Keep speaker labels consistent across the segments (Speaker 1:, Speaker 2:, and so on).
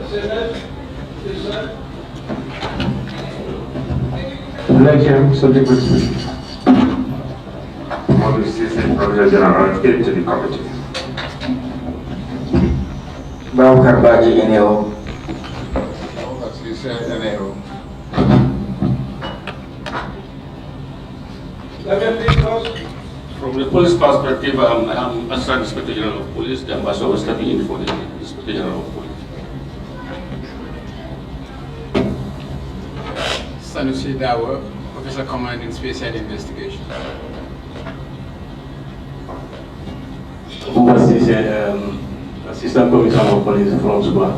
Speaker 1: Senate, please, sir.
Speaker 2: Election subject to speech.
Speaker 3: All the Assistant Professor General get to the committee.
Speaker 2: Baukar Baji Eneo.
Speaker 4: From the police perspective, I'm Assistant Inspector General of Police. The ambassador was stepping in for the Inspector General of Police.
Speaker 5: Sanusi Dawa, Officer Commanding Special Investigation.
Speaker 2: Assistant Commissioner of Police from Suba.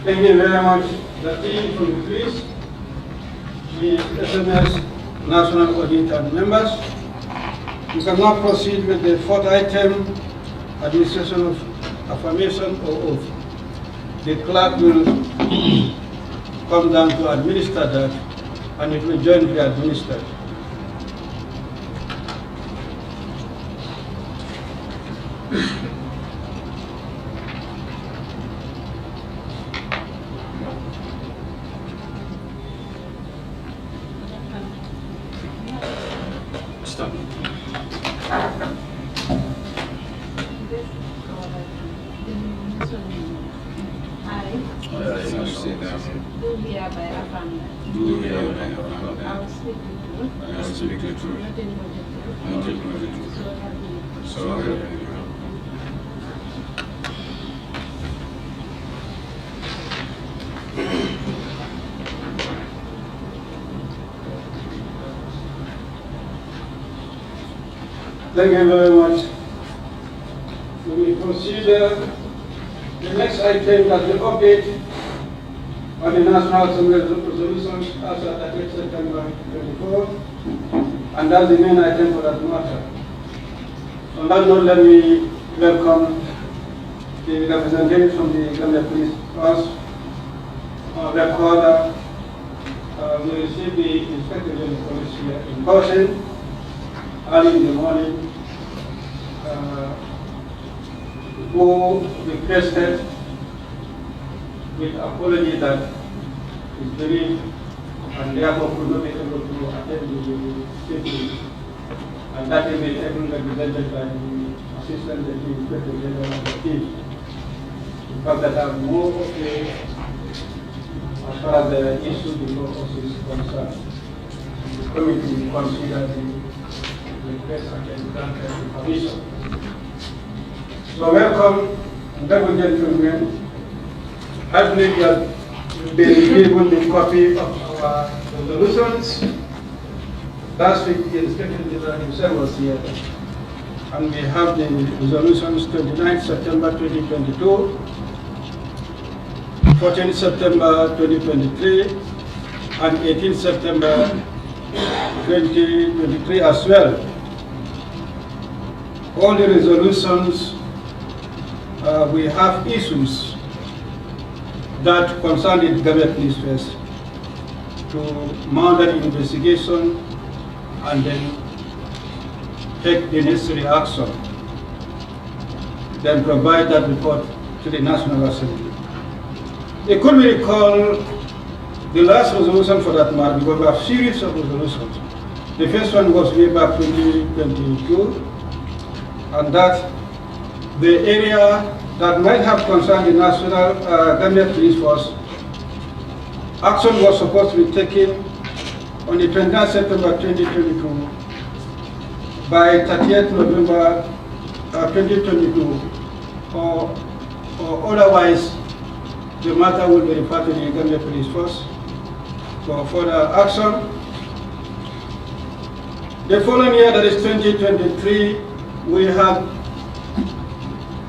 Speaker 1: Thank you very much. The team from the police, the SMS National Audit and members. You can now proceed with the fourth item, administration of affirmation or oath. The clerk will come down to administer that, and it will jointly be administered.
Speaker 4: Stop.
Speaker 6: Do hereby affirm that I will speak the truth, nothing but the truth, so help me God.
Speaker 1: Thank you very much. We consider the next item as the update on the National Assembly resolutions as at 8 September 24, and that's the main item for that matter. On that note, let me welcome the representatives from the Gambia Police Force. On recorder, we received the Inspector General of Police here in person early in the morning, who requested with apology that his bereaved and therefore could not be able to attend the sitting. And that is being able represented by the Assistant Deputy Inspector General of the team. In fact, that are more okay as far as the issue before us is concerned. The committee consider the request and grant permission. So welcome, honorable gentlemen. I believe you have been given the copy of our resolutions. Last week, the Inspector General himself was here, and we have the resolutions 29 September 2022, 14 September 2023, and 18 September 2023 as well. All the resolutions, we have issues that concern the Gambia Police Force to mount an investigation and then take the necessary action, then provide that report to the National Assembly. It could be recalled the last resolution for that matter, because we have a series of resolutions. The first one was way back 2022, and that the area that might have concerned the National Gambia Police Force, action was supposed to be taken on the 29th September 2022. By 30th November 2022, or otherwise, the matter will be referred to the Gambia Police Force for further action. The following year, that is 2023, we have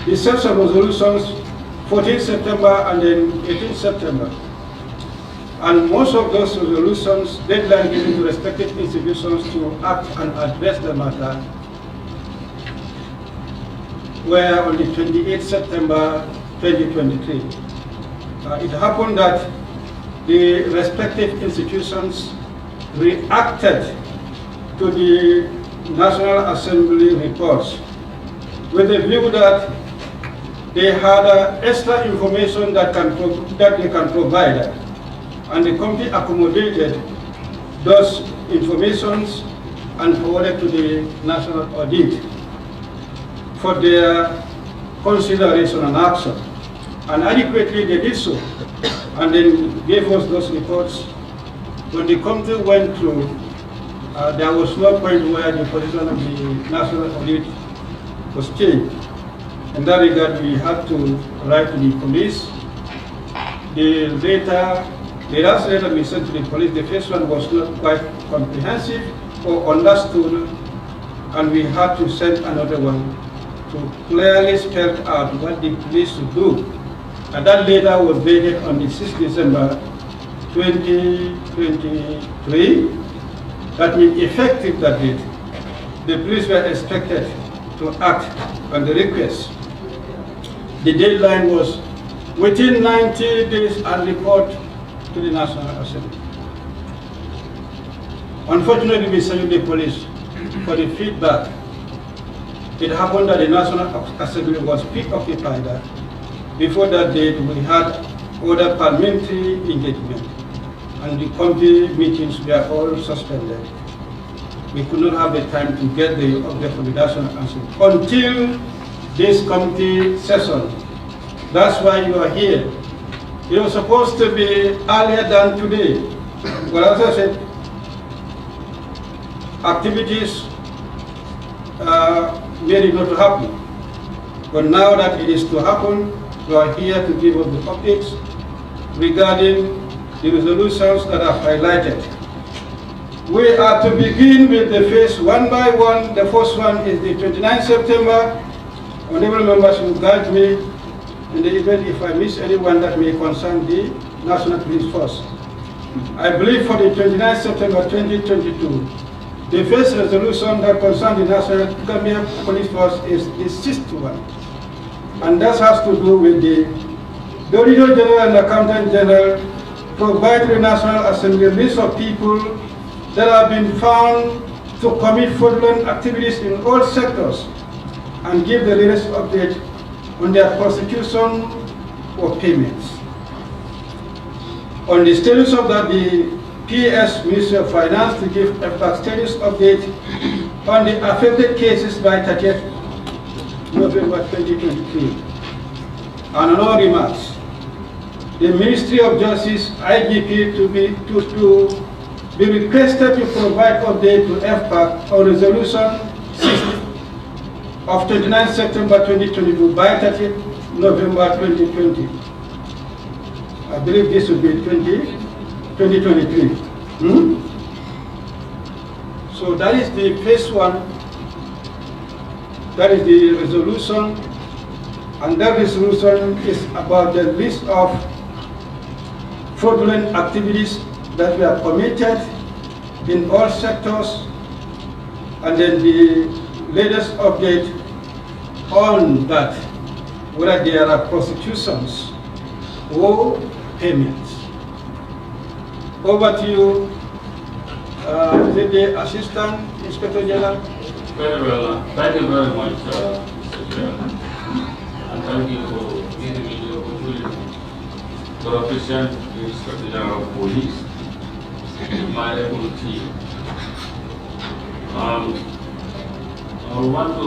Speaker 1: the sets of resolutions 14 September and then 18 September. And most of those resolutions, deadline given to respective institutions to act and address the matter, were on the 28th September 2023. It happened that the respective institutions reacted to the National Assembly reports with the view that they had extra information that they can provide, and the company accommodated those informations and forwarded to the National Audit for their consideration and action. And adequately they did so, and then gave us those reports. When the company went through, there was no point where the position of the National Audit was changed. In that regard, we had to write to the police. The last letter we sent to the police, the first one was not quite comprehensive or understood, and we had to send another one to clearly spell out what the police should do. And that letter was dated on the 6th December 2023. That means effective that date. The police were expected to act on the request. The deadline was within 90 days and report to the National Assembly. Unfortunately, we salute the police for the feedback. It happened that the National Assembly was preoccupied. Before that date, we had other parliamentary engagement, and the committee meetings were all suspended. We could not have the time to get the update from the National Assembly until this committee session. That's why you are here. It was supposed to be earlier than today. But as I said, activities made it not to happen. But now that it is to happen, you are here to give us the updates regarding the resolutions that are highlighted. We are to begin with the phase one by one. The first one is the 29th September. Honorable members will guide me in the event if I miss anyone that may concern the National Police Force. I believe for the 29th September 2022, the first resolution that concerns the National Gambia Police Force is the 6th one. And that has to do with the Auditor General and Accountant General provide the National Assembly a list of people that have been found to commit fraudulent activities in all sectors and give the latest update on their prosecution or payments. On the status of that, the PS Ministry of Finance to give a status update on the affected cases by 30th November 2023. And on all remarks, the Ministry of Justice, IGP, to be requested to provide update to FPAC on Resolution 60 of 29 September 2022 by 30 November 2020. I believe this will be 2023. So that is the first one. That is the resolution. And that resolution is about the list of fraudulent activities that were committed in all sectors, and then the latest update on that, whether there are prosecutions or payments. Over to you, the Assistant Inspector General.
Speaker 4: Very well. Thank you very much, Mr. Chairman. And thank you for giving me the opportunity to represent the Inspector General of Police, my able team. I want to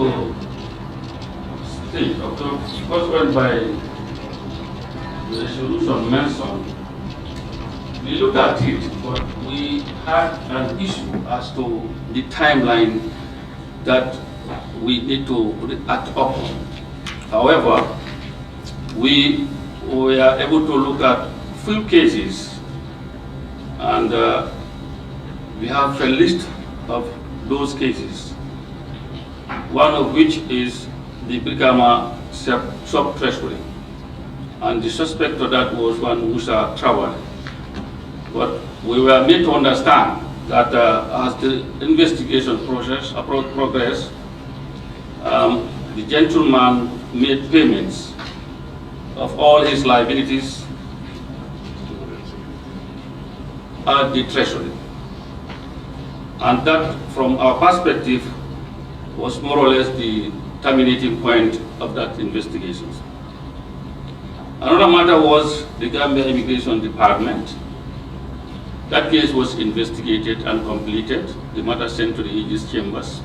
Speaker 4: state, of course, first one by the resolution mentioned. We looked at it, but we had an issue as to the timeline that we need to act upon. However, we are able to look at few cases, and we have a list of those cases, one of which is the Brikama sub-treasury, and the suspect of that was one Musa Trawan. But we were made to understand that as the investigation progress, the gentleman made payments of all his liabilities at the treasury. And that, from our perspective, was more or less the terminating point of that investigation. Another matter was the Gambia Immigration Department. That case was investigated and completed. The matter sent to the Aegis chambers,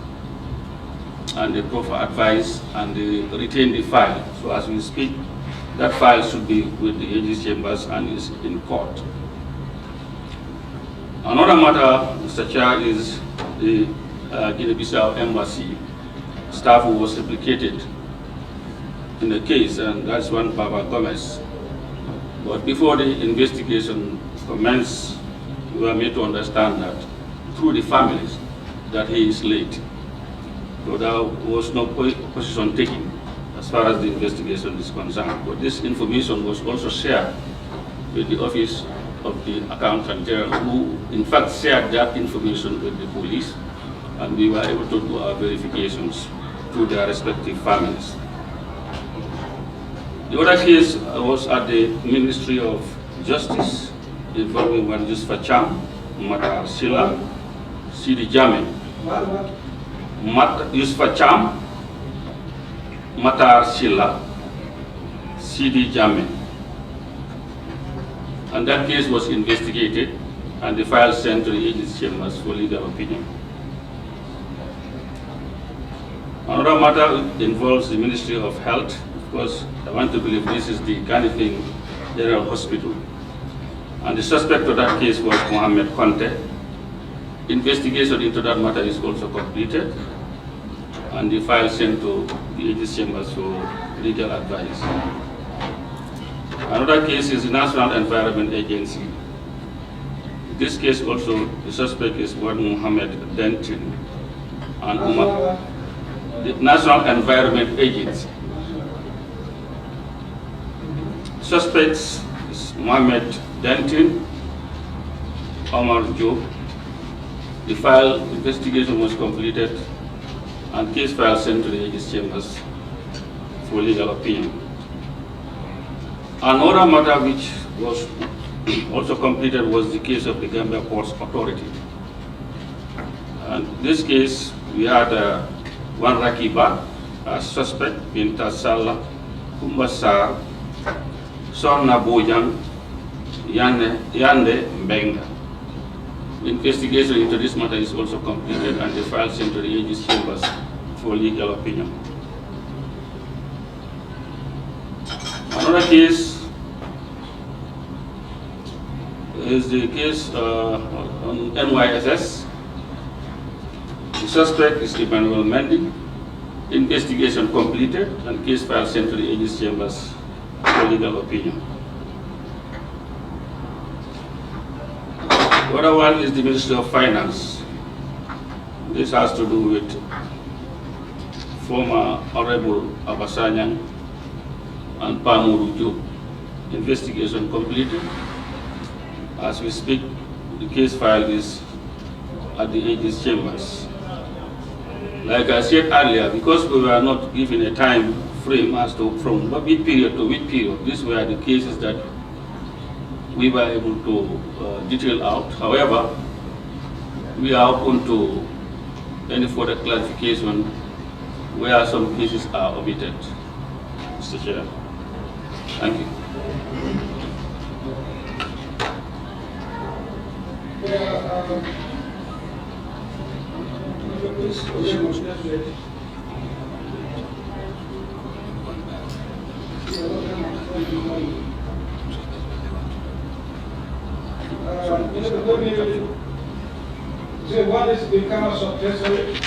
Speaker 4: and they proffer advice, and they retain the file. So as we speak, that file should be with the Aegis chambers and is in court. Another matter, Mr. Chair, is the Guinea-Bissau embassy staff who was implicated in the case, and that's one Baba Gomez. But before the investigation commenced, we were made to understand that through the families that he is late. So there was no position taken as far as the investigation is concerned. But this information was also shared with the Office of the Accountant General, who in fact shared that information with the police, and we were able to do our verifications through their respective families. The other case was at the Ministry of Justice, involving one Yusuf Cham, Matar Silla, Sidi Jammeh. Yusuf Cham, Matar Silla, Sidi Jammeh. And that case was investigated, and the file sent to the Aegis chambers for legal opinion. Another matter involves the Ministry of Health. Of course, I want to believe this is the Kanifing General Hospital. And the suspect of that case was Mohammed Conte. Investigation into that matter is also completed, and the file sent to the Aegis chambers for legal advice. Another case is the National Environment Agency. In this case also, the suspect is one Mohammed Dentin, and the National Environment Agency. Suspects is Mohammed Dentin, Omar Job. The file investigation was completed, and case file sent to the Aegis chambers for legal opinion. Another matter which was also completed was the case of the Gambia Ports Authority. And in this case, we had one Rakiba, a suspect, Binta Salah, Kumbasar, Sonna Bojang, Yande Mbenga. Investigation into this matter is also completed, and the file sent to the Aegis chambers for legal opinion. Another case is the case on NYSS. The suspect is Emmanuel Mendy. Investigation completed, and case file sent to the Aegis chambers for legal opinion. The other one is the Ministry of Finance. This has to do with former Honorable Abasanyang and Pamuru Job. Investigation completed. As we speak, the case file is at the Aegis chambers. Like I said earlier, because we were not given a time frame as to from which period to which period, these were the cases that we were able to detail out. However, we are open to any further clarification where some cases are omitted, Mr. Chair. Thank you.
Speaker 1: So what is the Council of Treasury?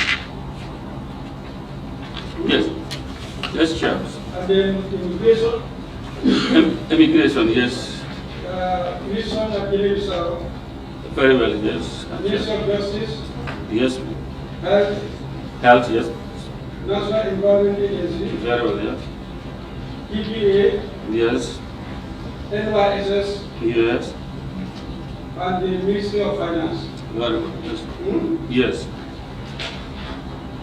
Speaker 4: Yes. Yes, Chair.
Speaker 1: And then immigration?
Speaker 4: Immigration, yes.
Speaker 1: Which one I believe so?
Speaker 4: Very well, yes.
Speaker 1: Ministry of Justice?
Speaker 4: Yes.
Speaker 1: Health?
Speaker 4: Health, yes.
Speaker 1: National Environment Agency?
Speaker 4: Very well, yes.
Speaker 1: EPA?
Speaker 4: Yes.
Speaker 1: NYSS?
Speaker 4: Yes.
Speaker 1: And the Ministry of Finance?
Speaker 4: Very well, yes.
Speaker 1: Hmm?
Speaker 4: Yes.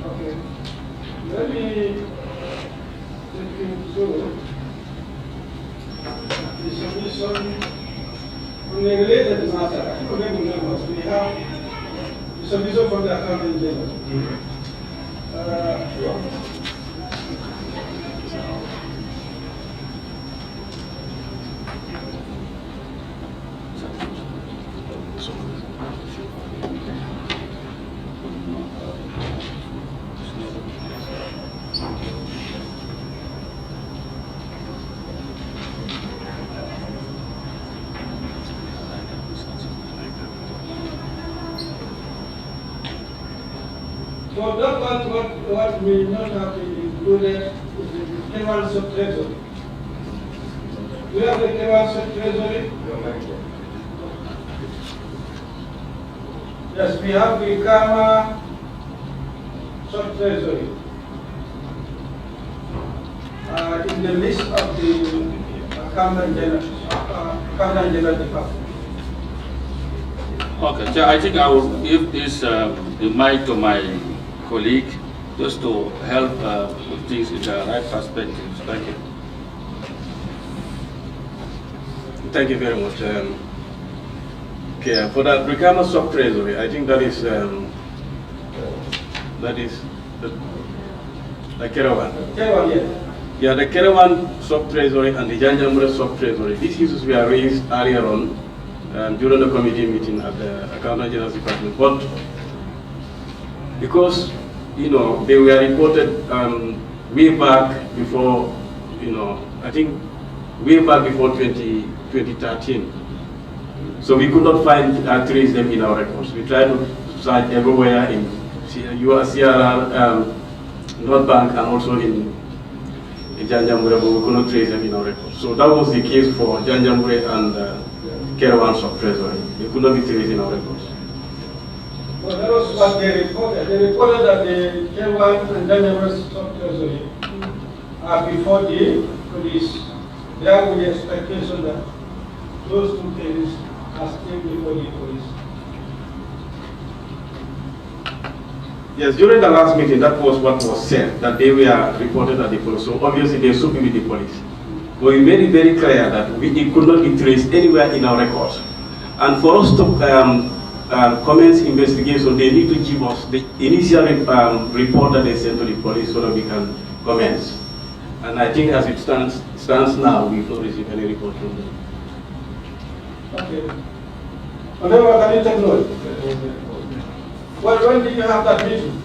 Speaker 1: Okay. Let me take you through the submission on the related matter. Honorable members, we have the submission from the Accountant General. what may not have been included is the Kenyan sub-treasury. We have the Kenyan sub-treasury. Yes, we have the Kama sub-treasury. In the list of the Accountant General Department.
Speaker 4: Okay, so I think I will give this the mic to my colleague just to help put things in the right perspective. Thank you.
Speaker 7: Thank you very much. Okay, for that Brikama sub-treasury, I think that is the Kerawan.
Speaker 1: Kerawan, yes.
Speaker 7: Yeah, the Kerawan sub-treasury and the Janjamure sub-treasury. These issues were raised earlier on during the committee meeting at the Accountant General's Department. But because, you know, they were reported way back before, you know, I think way back before 2013. So we could not find trace them in our records. We tried to search everywhere in CRR, North Bank, and also in Janjamure, but we could not trace them in our records. So that was the case for Janjamure and Kerawan sub-treasury. They could not be traced in our records.
Speaker 1: Well, that was what they reported. They reported that the Kerawan and Janjamure sub-treasury are before the police. There was the expectation that those two things are still before the police.
Speaker 7: Yes, during the last meeting, that was what was said, that they were reported at the police. So obviously they should be with the police. But we made it very clear that it could not be traced anywhere in our records. And for us to commence investigation, they need to give us the initial report that they sent to the police so that we can commence. And I think as it stands now, we've not received any report from them.
Speaker 1: Okay. However, can you take note? Well, when did you have that meeting?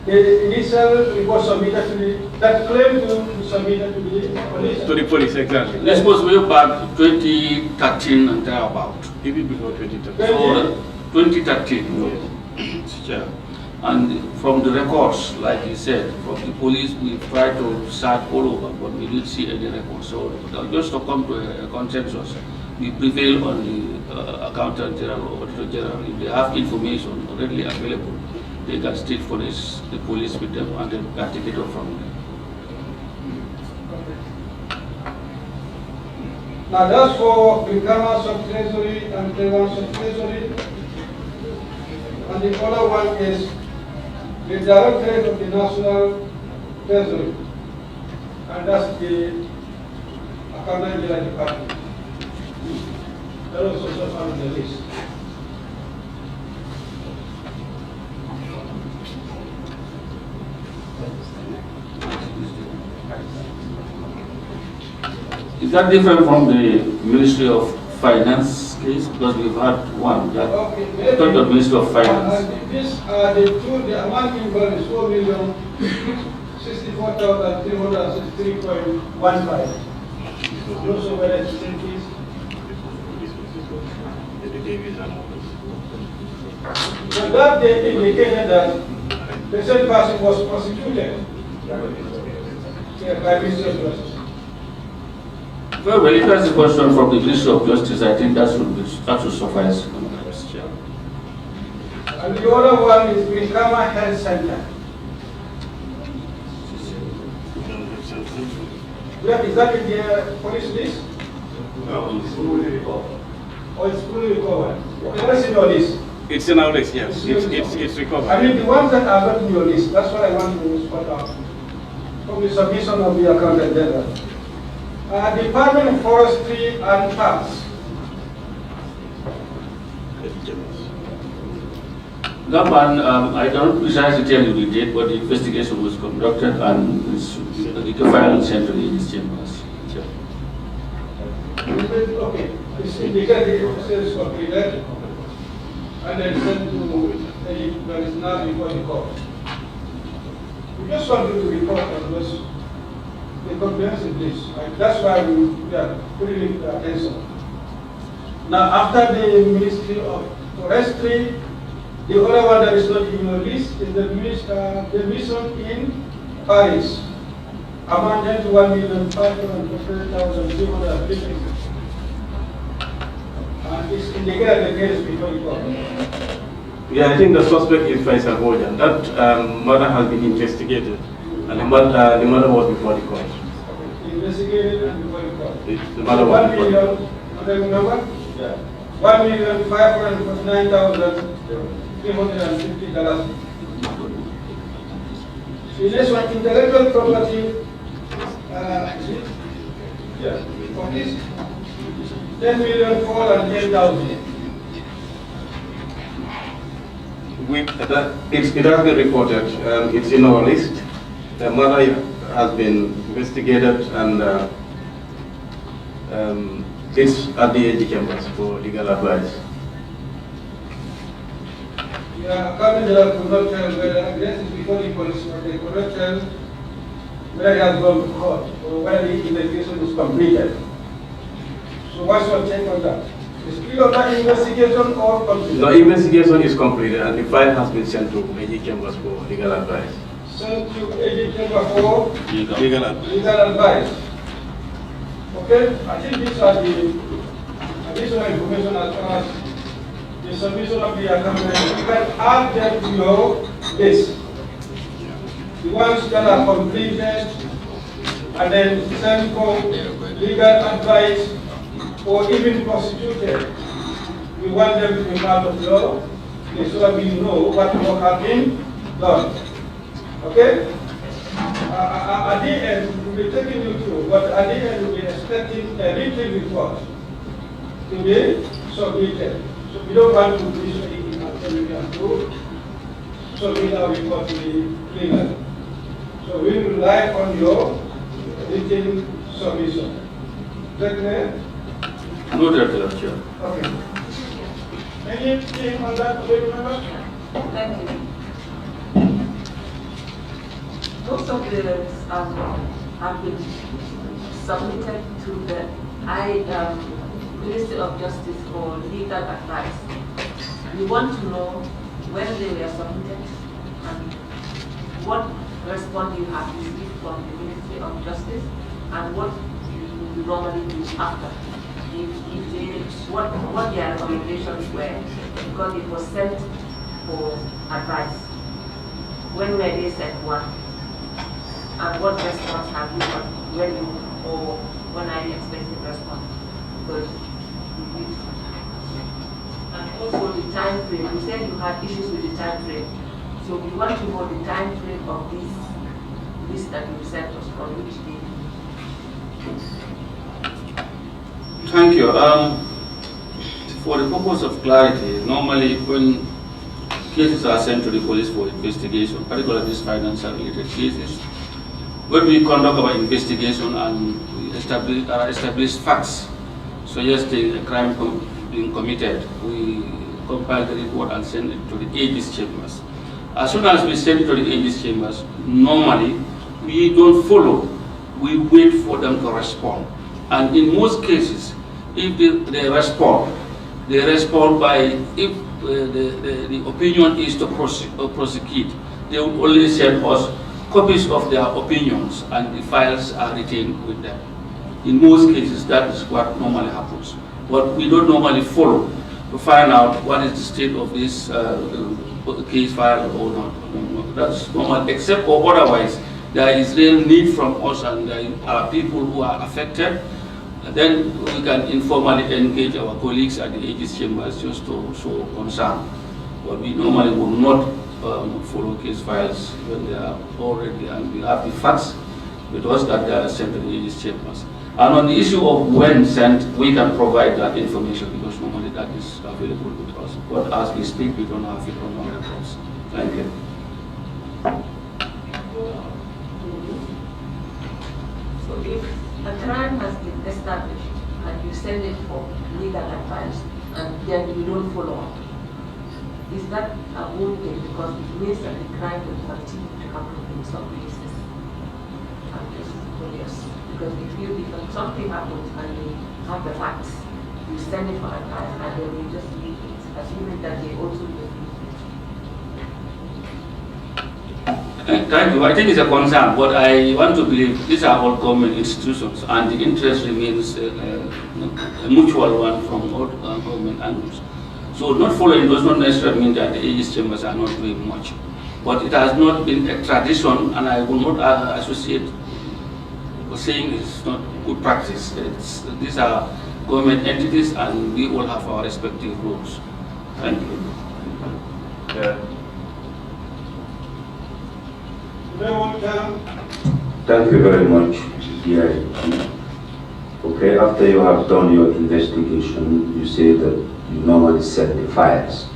Speaker 1: The initial report submitted to the, that claim to be submitted to the police?
Speaker 7: To the police, exactly.
Speaker 4: This was way back 2013 and thereabout.
Speaker 7: Even before 2013.
Speaker 4: So, 2013. Yeah. And from the records, like you said, from the police, we tried to search all over, but we didn't see any records. So just to come to a consensus, we prevail on the Accountant General or Auditor General. If they have information readily available, they can still furnish the police with them and then can take it off from them.
Speaker 1: Now that's for Brikama sub-treasury and Kerawan sub-treasury. And the other one is the Directorate of the National Treasury. And that's the Accountant General Department. That was also found in the list.
Speaker 4: Is that different from the Ministry of Finance case? Because we've had one. That
Speaker 1: Okay,
Speaker 4: thought the Ministry of Finance.
Speaker 1: These are the two, the amount involved is 4,064,363.15. Also, whether it's the same case. So that they indicated that the same person was prosecuted by Ministry of Justice.
Speaker 4: Well, if that's the question from the Ministry of Justice, I think that should suffice.
Speaker 1: And the other one is Brikama Health Center. Where is that in the police list?
Speaker 7: No.
Speaker 1: Or it's fully recovered? Where is in your list?
Speaker 7: It's in our list, yes. It's recovered.
Speaker 1: I mean, the ones that are not in your list, that's what I want to spot out from the submission of the Accountant General. Department of Forestry and Parks.
Speaker 4: That one, I don't precisely tell you the date, but the investigation was conducted and the final sent to the chambers.
Speaker 1: Okay, it's indicated the officers completed and then sent to that is now before the court. We just want you to report on those the comprehensive list. That's why we are putting the attention. Now, after the Ministry of Forestry The other one that is not in your list is the mission in Paris, amounted to 1,500,350. And it's indicated the case before the court.
Speaker 7: Yeah, I think the suspect is Faisal Bojan. That matter has been investigated, and the matter was before the court.
Speaker 1: Investigated and before the court.
Speaker 7: The matter was before the court.
Speaker 1: Remember? Yeah. $1,549,350. The next one, intellectual property. Is it? Yeah. For this, 10,410,000.
Speaker 7: It has been reported. It's in our list. The matter has been investigated, and it's at the AG chambers for legal advice.
Speaker 1: Yeah, Accountant General could not tell whether this is before the police, but they could not tell whether it has gone to court or whether the investigation is completed. So what's your take on that? Is still on that investigation or completed?
Speaker 7: The investigation is completed, and the file has been sent to AG chambers for legal advice.
Speaker 1: Sent to AG chamber for
Speaker 7: Legal advice.
Speaker 1: legal advice. Okay, I think these are the additional information as far as the submission of the accountant. You can add them to your list. The ones that are completed and then sent for legal advice or even prosecuted. We want them to be part of law so that we know what work has been done. Okay? At the end, we'll be taking you through, but at the end, we'll be expecting a written report to be submitted. So we don't want to do anything until we can do submit our report to the cleaner. So we rely on your written submission. Is that clear?
Speaker 4: Noted, Chair.
Speaker 1: Okay. Anything on that, member?
Speaker 6: Thank you. Most of the have been submitted to the Ministry of Justice for legal advice. We want to know when they were submitted and what response you have received from the Ministry of Justice and what you normally do after. What their recommendations were, because it was sent for advice. When were they sent one? And what response have you got? When you, or when are you expecting response? Because and also the time frame. You said you had issues with the time frame. So we want to know the time frame of this list that you sent us from which day.
Speaker 4: Thank you. For the purpose of clarity, normally when cases are sent to the police for investigation, particularly these financial related cases, when we conduct our investigation and we establish facts suggesting a crime being committed, we compile the report and send it to the AG's chambers. As soon as we send it to the AG's chambers, normally we don't follow, we wait for them to respond. And in most cases, if they respond by, if the opinion is to prosecute, they will only send us copies of their opinions and the files are retained with them. In most cases, that is what normally happens. But we don't normally follow to find out what is the state of this case file or not. That's normal, except or otherwise, there is real need from us and there are people who are affected. Then we can informally engage our colleagues at the AG's chambers just to show concern. But we normally will not follow case files when they are already, and we have the facts with us that they are sent to the AG's chambers. And on the issue of when sent, we can provide that information because normally that is available with us. But as we speak, we don't have it on our records. Thank you.
Speaker 6: So if a crime has been established and you send it for legal advice and then you don't follow up, is that a good thing? Because it means that the crime will continue to happen in some places. I'm just curious. Because if something happens and you have the facts, you send it for advice and then you just leave it, assuming that they also just leave it.
Speaker 4: Thank you. I think it's a concern, but I want to believe these are all government institutions, and the interest remains a mutual one from all government angles. So not following does not necessarily mean that the aegis chambers are not doing much. But it has not been a tradition, and I will not associate saying it's not good practice. These are government entities, and we all have our respective roles. Thank you.
Speaker 3: Yeah.
Speaker 8: Thank you very much, DIG. Okay, after you have done your investigation, you say that you normally send the files.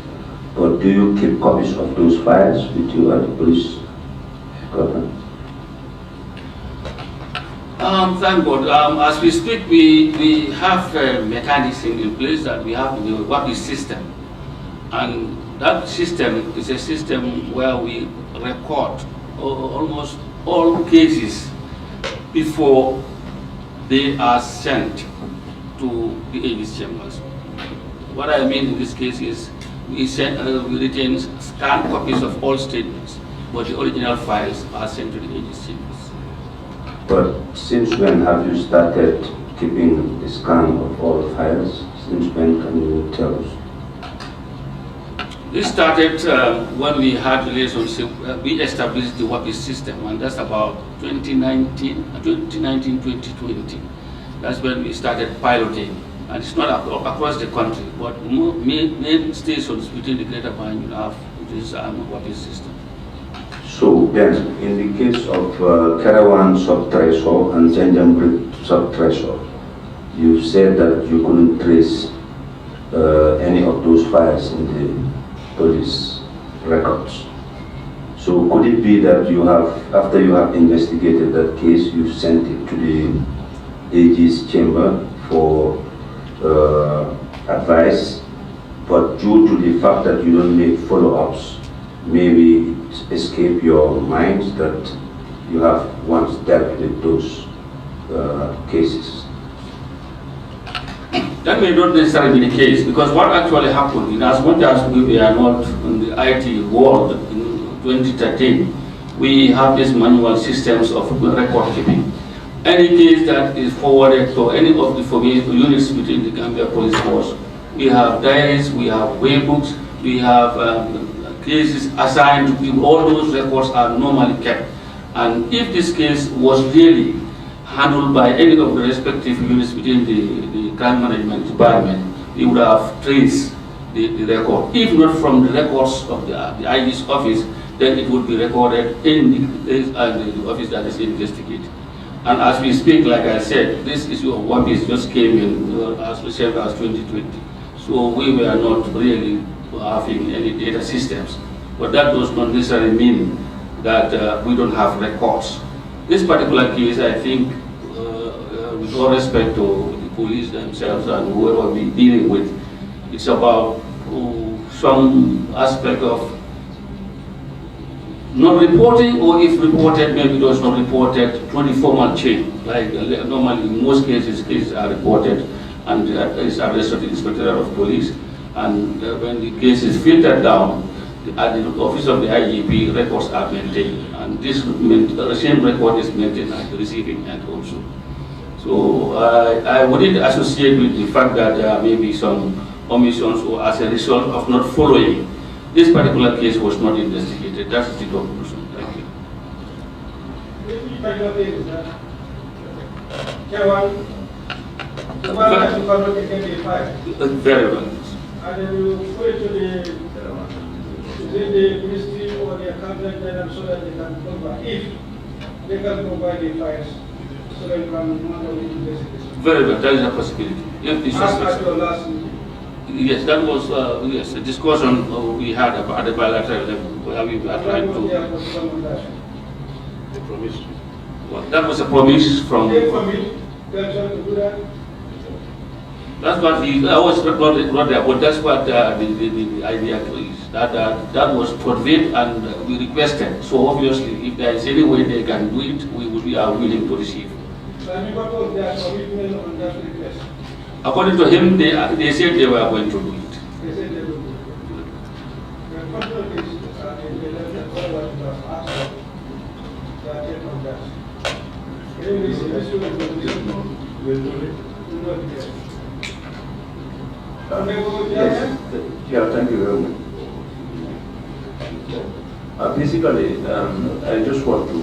Speaker 8: But do you keep copies of those files with you at the police department?
Speaker 4: Thank God. As we speak, we have a mechanism in place that we have the WAPI system. And that system is a system where we record almost all cases before they are sent to the aegis chambers. What I mean in this case is we retain scanned copies of all statements, but the original files are sent to the aegis chambers.
Speaker 8: But since when have you started keeping the scan of all the files? Since when can you tell us?
Speaker 4: This started when we had relationship, we established the WAPI system, and that's about 2019, 2020. That's when we started piloting. And it's not across the country, but main stations within the Greater Banjul have this WAPI system.
Speaker 8: So then, in the case of Kerawan sub-threshold and Janjambrit sub-threshold, you said that you couldn't trace any of those files in the police records. So could it be that you have, after you have investigated that case, you sent it to the AG's chamber for advice, but due to the fact that you don't make follow-ups, maybe it escape your mind that you have once dealt with those cases?
Speaker 4: That may not necessarily be the case, because what actually happened, in as much as we are not in the IT world in 2013, we have these manual systems of record keeping. Any case that is forwarded to any of the units within the Gambia Police Force, we have diaries, we have waybooks, we have cases assigned to people. All those records are normally kept. And if this case was really handled by any of the respective units within the crime management department, we would have traced the record. If not from the records of the IG's office, then it would be recorded in the office that is investigated. And as we speak, like I said, this issue of WAPIs just came in as recent as 2020. So we were not really having any data systems. But that does not necessarily mean that we don't have records. This particular case, I think, with all respect to the police themselves and whoever we're dealing with, it's about some aspect of not reporting, or if reported, maybe it was not reported, 24-month chain. Like normally in most cases are reported and is arrested the Inspector of Police. And when the case is filtered down, at the office of the IGP, records are maintained. And this the same record is maintained at the receiving end also. So I wouldn't associate with the fact that there may be some omissions or as a result of not following. This particular case was not investigated. That's the conclusion. Thank you. Very well.
Speaker 1: And then you go to the ministry or the accountant general so that they can provide, if they can provide the files, so that you can handle the investigation.
Speaker 4: Very well, that is a possibility. If this
Speaker 1: As your last
Speaker 4: yes, that was yes, a discussion we had about the bilateral level where we were trying to.
Speaker 7: The promise.
Speaker 4: Well, that was a promise from. That's what he. I was not there, but that's what the idea is. That was conveyed and we requested. So obviously, if there is any way they can do it, we will be willing to receive. According to him, they said they were going to do it.
Speaker 1: They said they will do it.
Speaker 8: Yes. Yeah, thank you very much. Basically, I just want to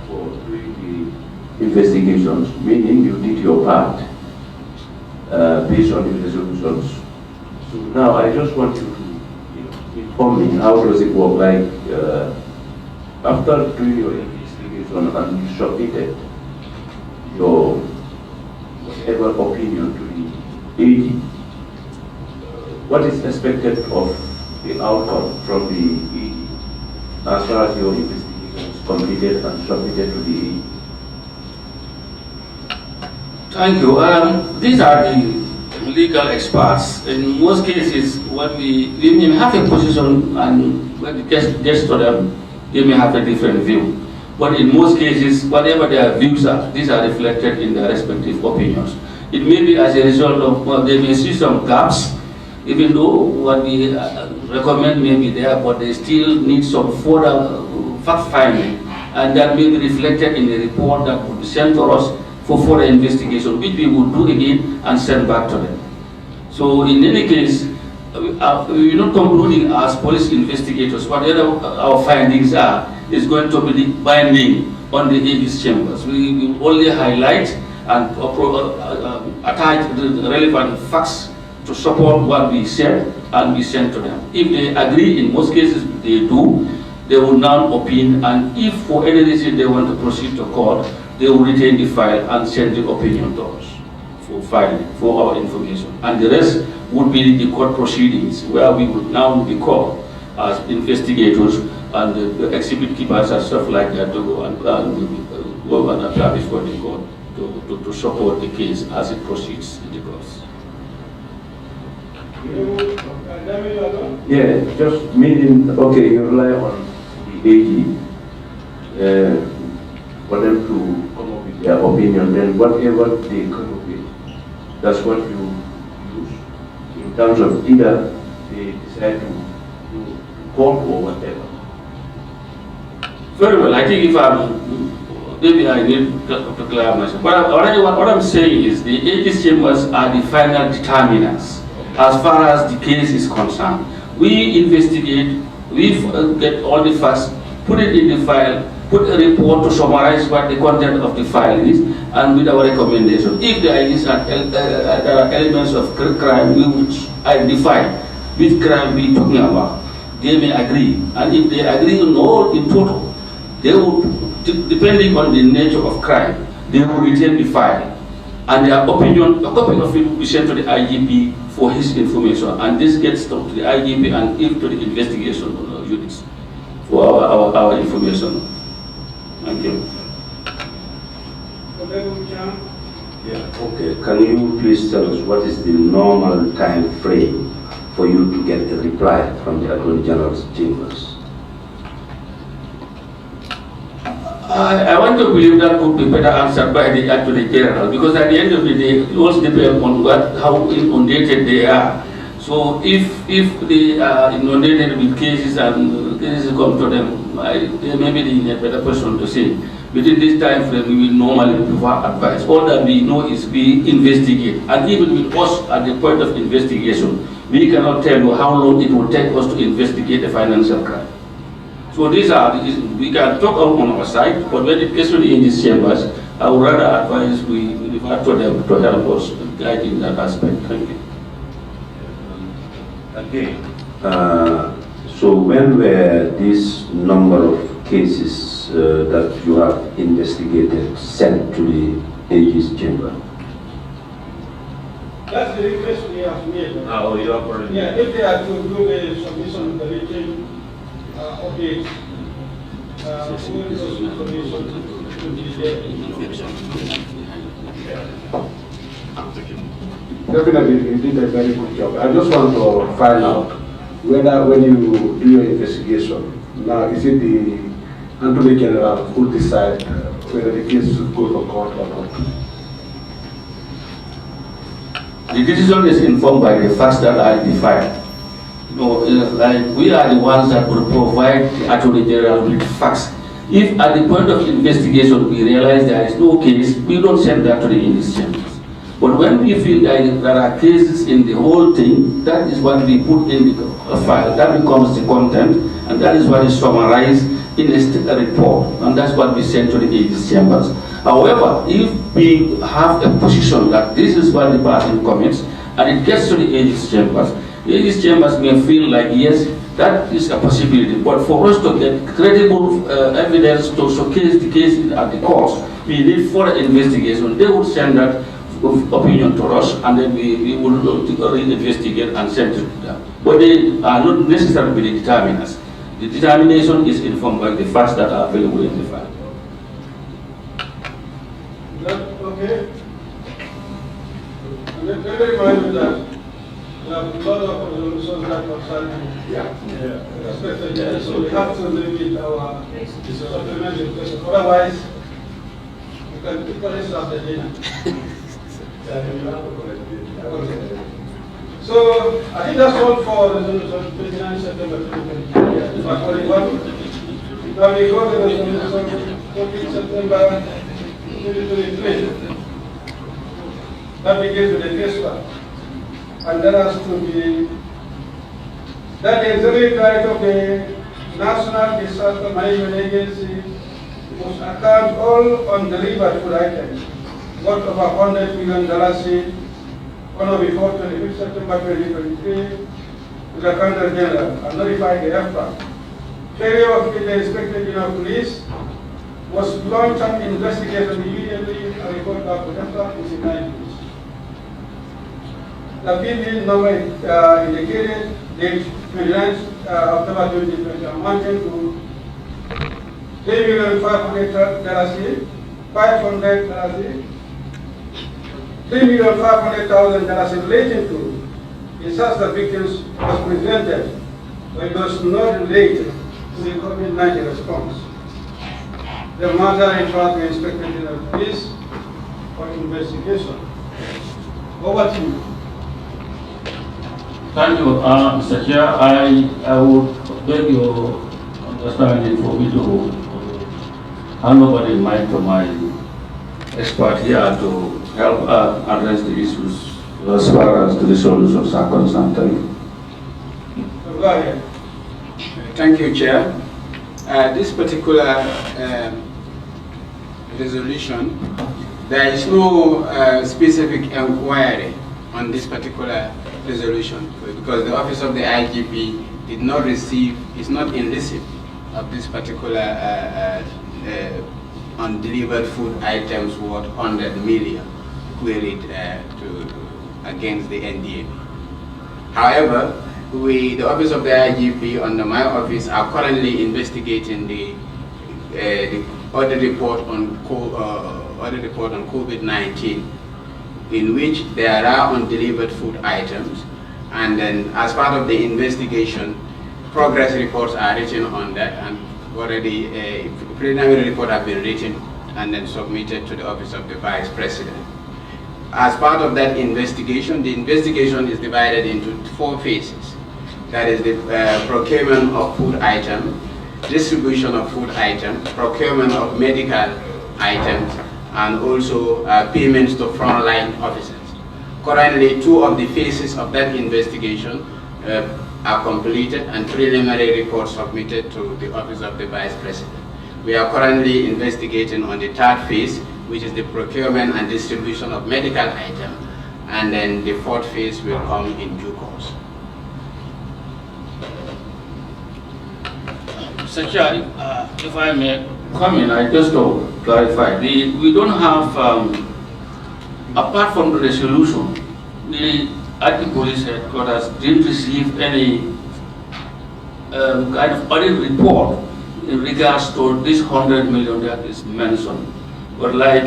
Speaker 8: for doing the investigations, meaning you did your part based on the resolutions. So now I just want you to inform me how does it work. Like after doing your investigation and you submitted your whatever opinion to the AG, what is expected of the outcome from the AG as far as your investigation is completed and submitted to the AG?
Speaker 4: Thank you. These are the legal experts. In most cases, when we may have a position and when it gets to them, they may have a different view. But in most cases, whatever their views are, these are reflected in their respective opinions. It may be as a result of, well, they may see some gaps, even though what we recommend may be there, but they still need some further fact-finding, and that may be reflected in the report that will be sent to us for further investigation, which we will do again and send back to them. So in any case, we are not concluding as police investigators. Whatever our findings are, is going to be binding on the AG's chambers. We will only highlight and attach the relevant facts to support what we said and we send to them. If they agree, in most cases they do, they will now opine, and if for any reason they want to proceed to court, they will retain the file and send the opinion to us for filing, for our information. And the rest would be the court proceedings, where we would now be called as investigators and the exhibit keepers and stuff like that to go and go and apply before the court to support the case as it proceeds in the courts.
Speaker 8: Yeah, just meaning, okay, you rely on the AG for them to come up with their opinion, then whatever they come up with, that's what you use in terms of either they decide to court or whatever.
Speaker 4: Very well. I think if maybe I need to clarify myself. What I'm saying is the AG's chambers are the final determinants as far as the case is concerned. We investigate, we get all the facts, put it in the file, put a report to summarize what the content of the file is, and with our recommendation. If there are elements of crime, we would identify which crime we are talking about. They may agree, and if they agree on all in total, they would, depending on the nature of crime, they will retain the file, and their opinion, a copy of it will be sent to the IGP for his information, and this gets to the IGP and if to the investigation units for our information. Thank you.
Speaker 8: Yeah. Okay. Can you please tell us what is the normal time frame for you to get a reply from the Attorney General's chambers?
Speaker 4: I want to believe that could be better answered by the Attorney General, because at the end of the day, it also depends on how inundated they are. So if they are inundated with cases and cases come to them, they may be in a better person to say. Within this time frame, we will normally provide advice. All that we know is we investigate, and even with us at the point of investigation, we cannot tell you how long it will take us to investigate a financial crime. So these are, we can talk on our side, but when it gets to the AG's chambers, I would rather advise we refer to them to help us guide in that aspect. Thank you.
Speaker 8: Again, so when were this number of cases that you have investigated sent to the AG's chamber?
Speaker 1: That's the request we have made.
Speaker 3: Oh, you have already.
Speaker 1: Yeah, if they are to do a submission, the written update, all those information to be there.
Speaker 9: Definitely, you did a very good job. I just want to find out whether when you do your investigation, now is it the Attorney General who decide whether the case should go to court or not?
Speaker 4: The decision is informed by the facts that are in the file. No, like we are the ones that will provide the Attorney General with facts If at the point of investigation we realize there is no case, we don't send that to the English chambers. But when we feel that there are cases in the whole thing, that is what we put in the file. That becomes the content, and that is what is summarized in a report, and that's what we send to the English chambers. However, if we have a position that this is what the person commits, and it gets to the English chambers may feel like, yes, that is a possibility, but for us to get credible evidence to showcase the case at the courts, we need further investigation. They would send that opinion to us, and then we will investigate and send it to them. But they are not necessarily the determinants. The determination is informed by the facts that are available in the file.
Speaker 1: Okay. Let me remind you that we have a lot of resolutions that concern especially, so we have to limit our supplementary question. Otherwise, we can equally start the dinner. Okay. So, I think that's all for resolution 29 September 2023. Now we go to resolution 14 September 2023. That begins with the case one. And that has to be that the executive right of the National Disaster Management Agency must account all undelivered food items worth over $100 million on or before 25 September 2023 to the Accountant General and notify the FPA. Failure of the Inspector General of Police was launch an investigation immediately and report back to FPA within 9 days. The PB number indicated date 29 October 2020 amounting to $3,500,000, $3,500,000 relating to disaster victims was presented, but it was not related to the COVID-19 response. The matter referred to Inspector General of Police for investigation. Over to you.
Speaker 4: Thank you, Mr. Chair. I would beg your understanding for me to hand over the mic to my expert here to help address the issues as far as the resolutions are concerned. Thank you.
Speaker 1: Go ahead.
Speaker 5: Thank you, Chair. This particular resolution, there is no specific inquiry on this particular resolution because the Office of the IGP did not receive, is not in receipt of this particular undelivered food items worth 100 million queried against the NDA. However, the Office of the IGP under my office are currently investigating the audit report on COVID-19, in which there are undelivered food items, and then as part of the investigation, progress reports are written on that, and already a preliminary report have been written and then submitted to the Office of the Vice President. As part of that investigation, the investigation is divided into 4 phases. That is the procurement of food items, distribution of food items, procurement of medical items, and also payments to frontline officers. Currently, 2 of the phases of that investigation are completed and preliminary reports submitted to the Office of the Vice President. We are currently investigating on the 3rd phase, which is the procurement and distribution of medical items, and then the 4th phase will come in due course.
Speaker 4: Mr. Chair, if I may come in, I just to clarify, we don't have, apart from the resolution, at the police headquarters didn't receive any kind of audit report in regards to this 100 million that is mentioned. But like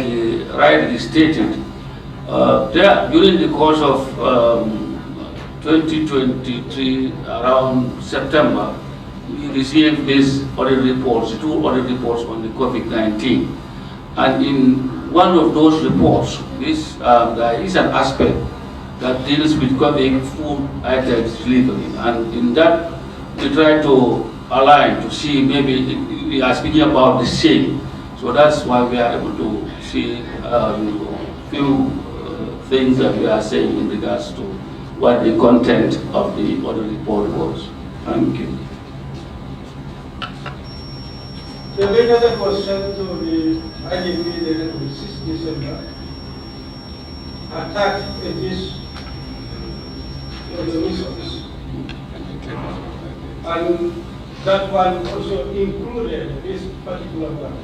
Speaker 4: rightly stated, during the course of 2023, around September, we received these audit reports, 2 audit reports on the COVID-19. And in one of those reports, there is an aspect that deals with COVID food items delivery. And in that, we try to aligned to see maybe we are speaking about the same. So that's why we are able to see few things that we are saying in regards to what the content of the audit report was. Thank you.
Speaker 1: The letter was sent to the IGP dated on 6th December, attacked this resolutions. And that one also included this particular one.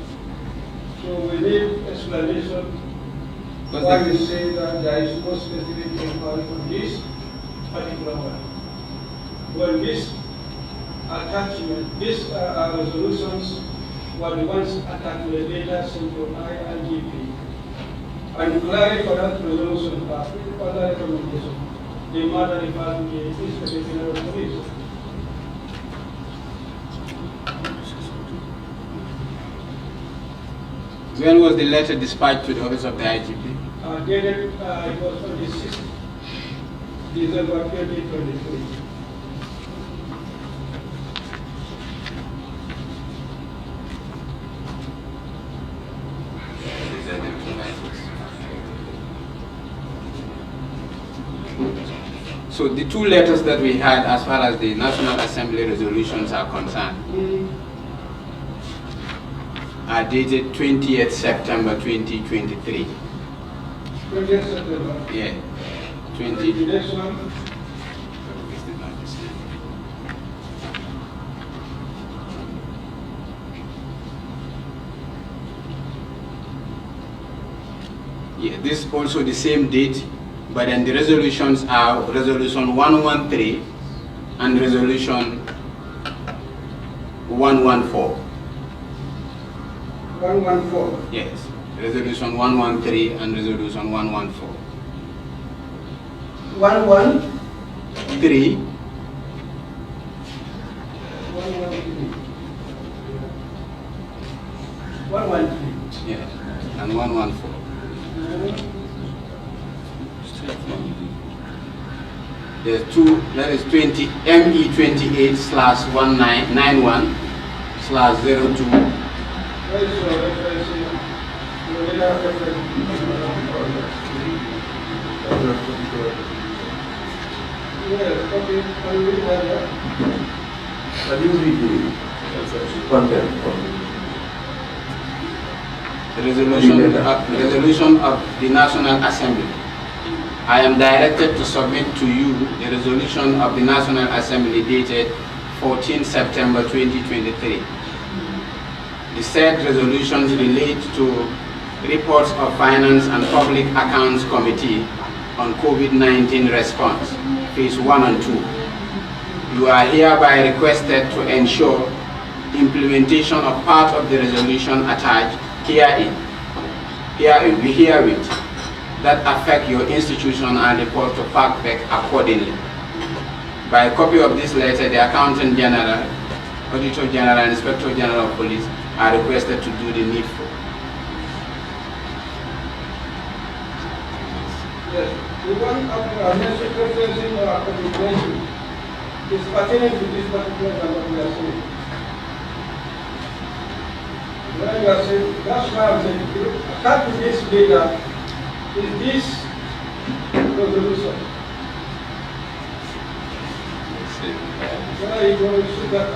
Speaker 1: So we need explanation why we say that there is no specific inquiry on this particular one. Well, this attachment, these resolutions were the ones attacked the data sent to IGP. And clarify that resolution, further recommendation, the matter referred to the Inspector General of Police.
Speaker 5: When was the letter dispatched to the office of the IGP?
Speaker 1: Dated, it was on the 6th December 2023.
Speaker 5: So the two letters that we had as far as the National Assembly resolutions are concerned are dated 20th September 2023.
Speaker 1: 20th September.
Speaker 5: Yeah. 20.
Speaker 1: The next one.
Speaker 5: Yeah, this is also the same date, but then the resolutions are Resolution 113 and Resolution 114.
Speaker 1: 114.
Speaker 5: Yes, Resolution 113 and Resolution 114.
Speaker 1: 113.
Speaker 5: 113 yeah, and 114. There's two, that is 20 ME 28/1991/02. Resolution of the National Assembly. I am directed to submit to you the resolution of the National Assembly dated 14 September 2023. The said resolutions relate to reports of Finance and Public Accounts Committee on COVID-19 response, phase 1 and 2. You are hereby requested to ensure implementation of part of the resolution attached herewith that affect your institution and report to FACTBEC accordingly. By a copy of this letter, the Accountant General, Auditor General, and Inspector General of Police are requested to do the needful.
Speaker 1: Yes, the one referencing or communication is pertaining to this particular number we are saying. When you are saying, that's why I'm saying, attached to this data is this resolution. Where are you going to see that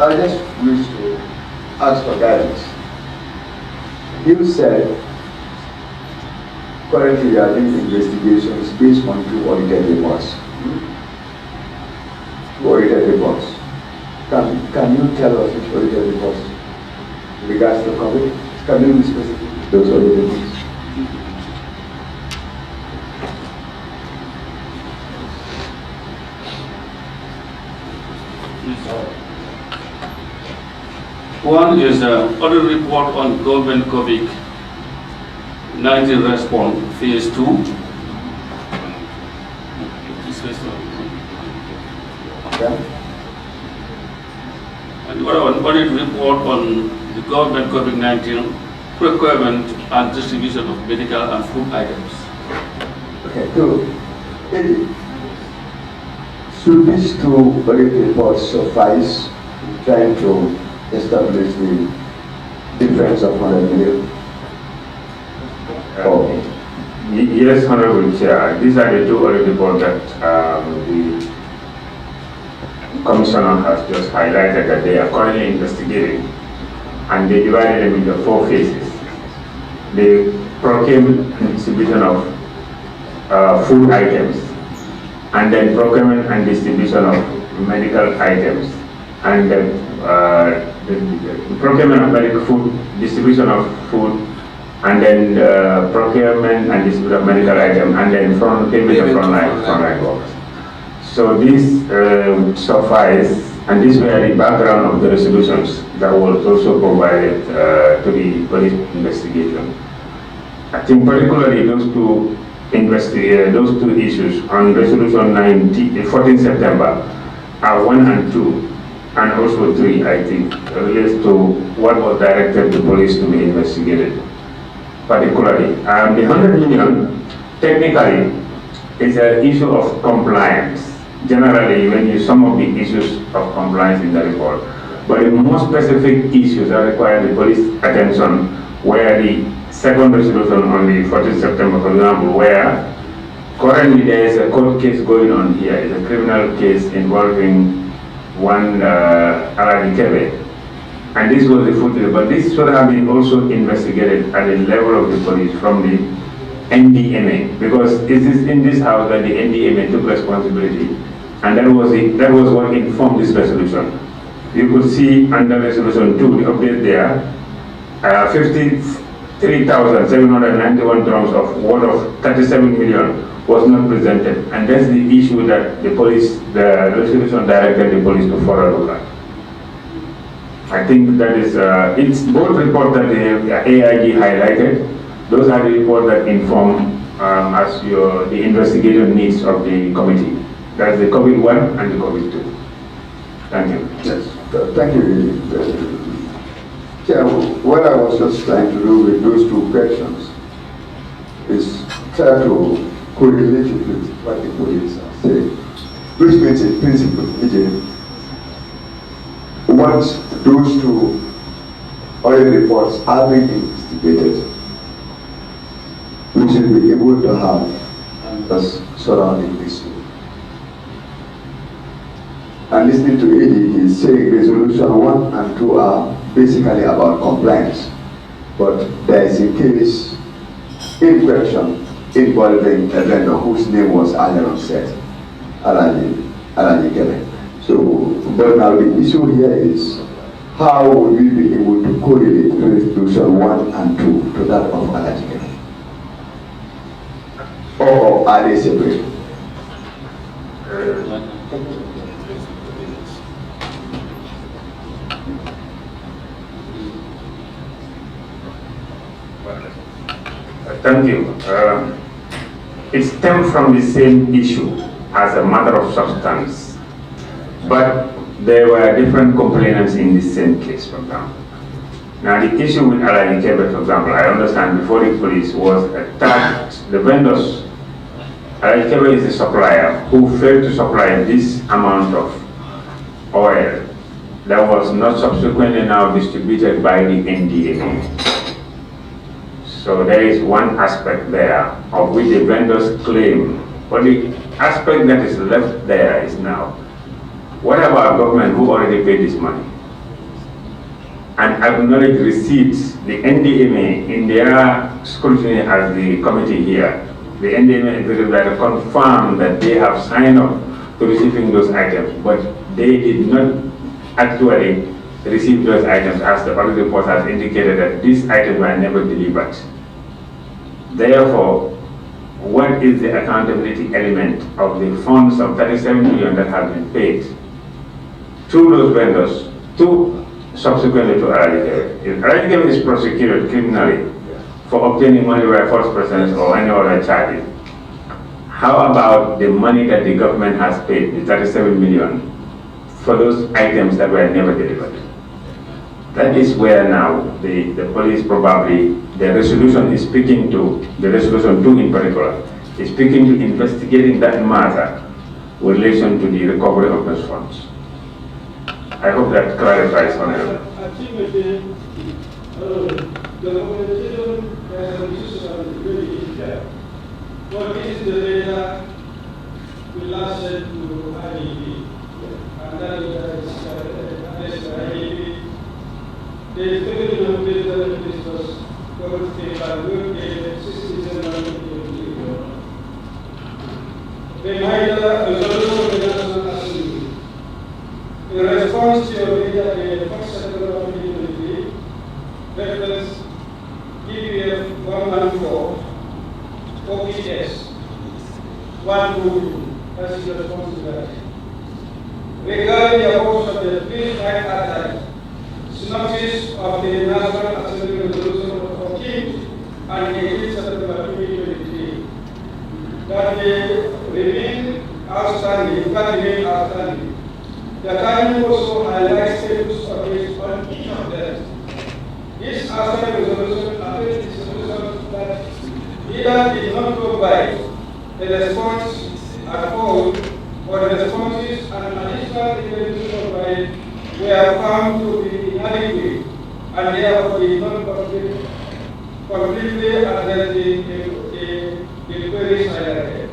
Speaker 10: I just wish to ask for guidance. You said currently you are doing investigations based on two audited reports. Two audited reports. Can you tell us which audited reports in regards to COVID? Can you be specific? Those audited reports.
Speaker 4: One is the audit report on government COVID-19 response, phase 2.
Speaker 10: Yeah.
Speaker 4: audit report on the government COVID-19 procurement and distribution of medical and food items.
Speaker 10: Okay, so should these two audit reports suffice in trying to establish the difference of 100 million?
Speaker 2: Yes, Honorable Chair. These are the two audit reports that the Commissioner has just highlighted that they are currently investigating, and they divided them into 4 phases. The procurement and distribution of food items, and then procurement and distribution of medical items, and the procurement of medical food, distribution of food, and then procurement and distribution of medical items, and then payment of frontline workers. So this suffice, and these were the background of the resolutions that was also provided to the police investigation. I think particularly those two issues on resolution 14 September are 1 and 2, and also 3, I think, relates to what was directed to police to be investigated. Particularly, the 100 million technically is an issue of compliance. Generally, when you sum up the issues of compliance in the report, but the more specific issues that require the police attention, where the second resolution on the 14th September, for example, where currently there is a court case going on here, it's a criminal case involving one Aladi Kebe, and this was the footage, but this should have been also investigated at the level of the police from the NDMA, because it is in this house that the NDMA took responsibility, and that was what informed this resolution. You could see under resolution 2, the update there, 53,791 drums of worth of 37 million was not presented, and that's the issue that the resolution directed the police to follow up on. I think that is, it's both reports that the AIG highlighted. Those are the reports that inform the investigation needs of the committee. That's the COVID-1 and the COVID-2. Thank you.
Speaker 10: Yes, thank you. Yeah, what I was just trying to do with those two questions is try to correlate it with what the police are saying, which means in principle, once those two oil reports are being investigated, we should be able to have us surrounding this. And listening to AD, he's saying resolution 1 and 2 are basically about compliance, but there is a case in question involving a vendor whose name was earlier on said, Alani Kele. So, but now the issue here is how would we be able to correlate resolution 1 and 2 to that of Alani Kele? Or are they separate?
Speaker 2: Thank you. It stems from the same issue as a matter of substance, but there were different complainants in the same case, for example. Now the issue with Alani Kebe, for example, I understand before the police was attacked, the vendors, Alani Kebe is the supplier who failed to supply this amount of oil that was not subsequently now distributed by the NDMA. So there is one aspect there of which the vendors claim, but the aspect that is left there is now, what about government who already paid this money and acknowledge receipts? The NDMA in their scrutiny as the committee here, the NDMA executive director confirmed that they have signed up to receiving those items, but they did not actually receive those items, as the audit report has indicated that these items were never delivered. Therefore, what is the accountability element of the funds of 37 million that have been paid to those vendors, subsequently to Alani? If Alani is prosecuted criminally for obtaining money by false presence or any other charges, how about the money that the government has paid, the 37 million, for those items that were never delivered? That is where now the police probably, the resolution is speaking to, the resolution 2 in particular, is speaking to investigating that matter with relation to the recovery of those funds. I hope that clarifies, Honorable.
Speaker 1: I think the organization is really clear. What is the data we last sent to IEP? And that is IEP. The expectation of data this was going to take a good day, 67 Reminder, resolution of the National Assembly. In response to your data, the first sector of 2023, reference DPF 114, OPS 122, that's the response to that. Regarding the approach of the Peace Act Archive, synopsis of the National Assembly resolution of 14th and 18th September 2023, that they remain outstanding, The timing also highlights status updates on each of them. This outstanding resolution appears to solution that either did not provide a response at all, or the responses and additional evidence provided were found to be inadequate, and therefore did not completely address the queries highlighted.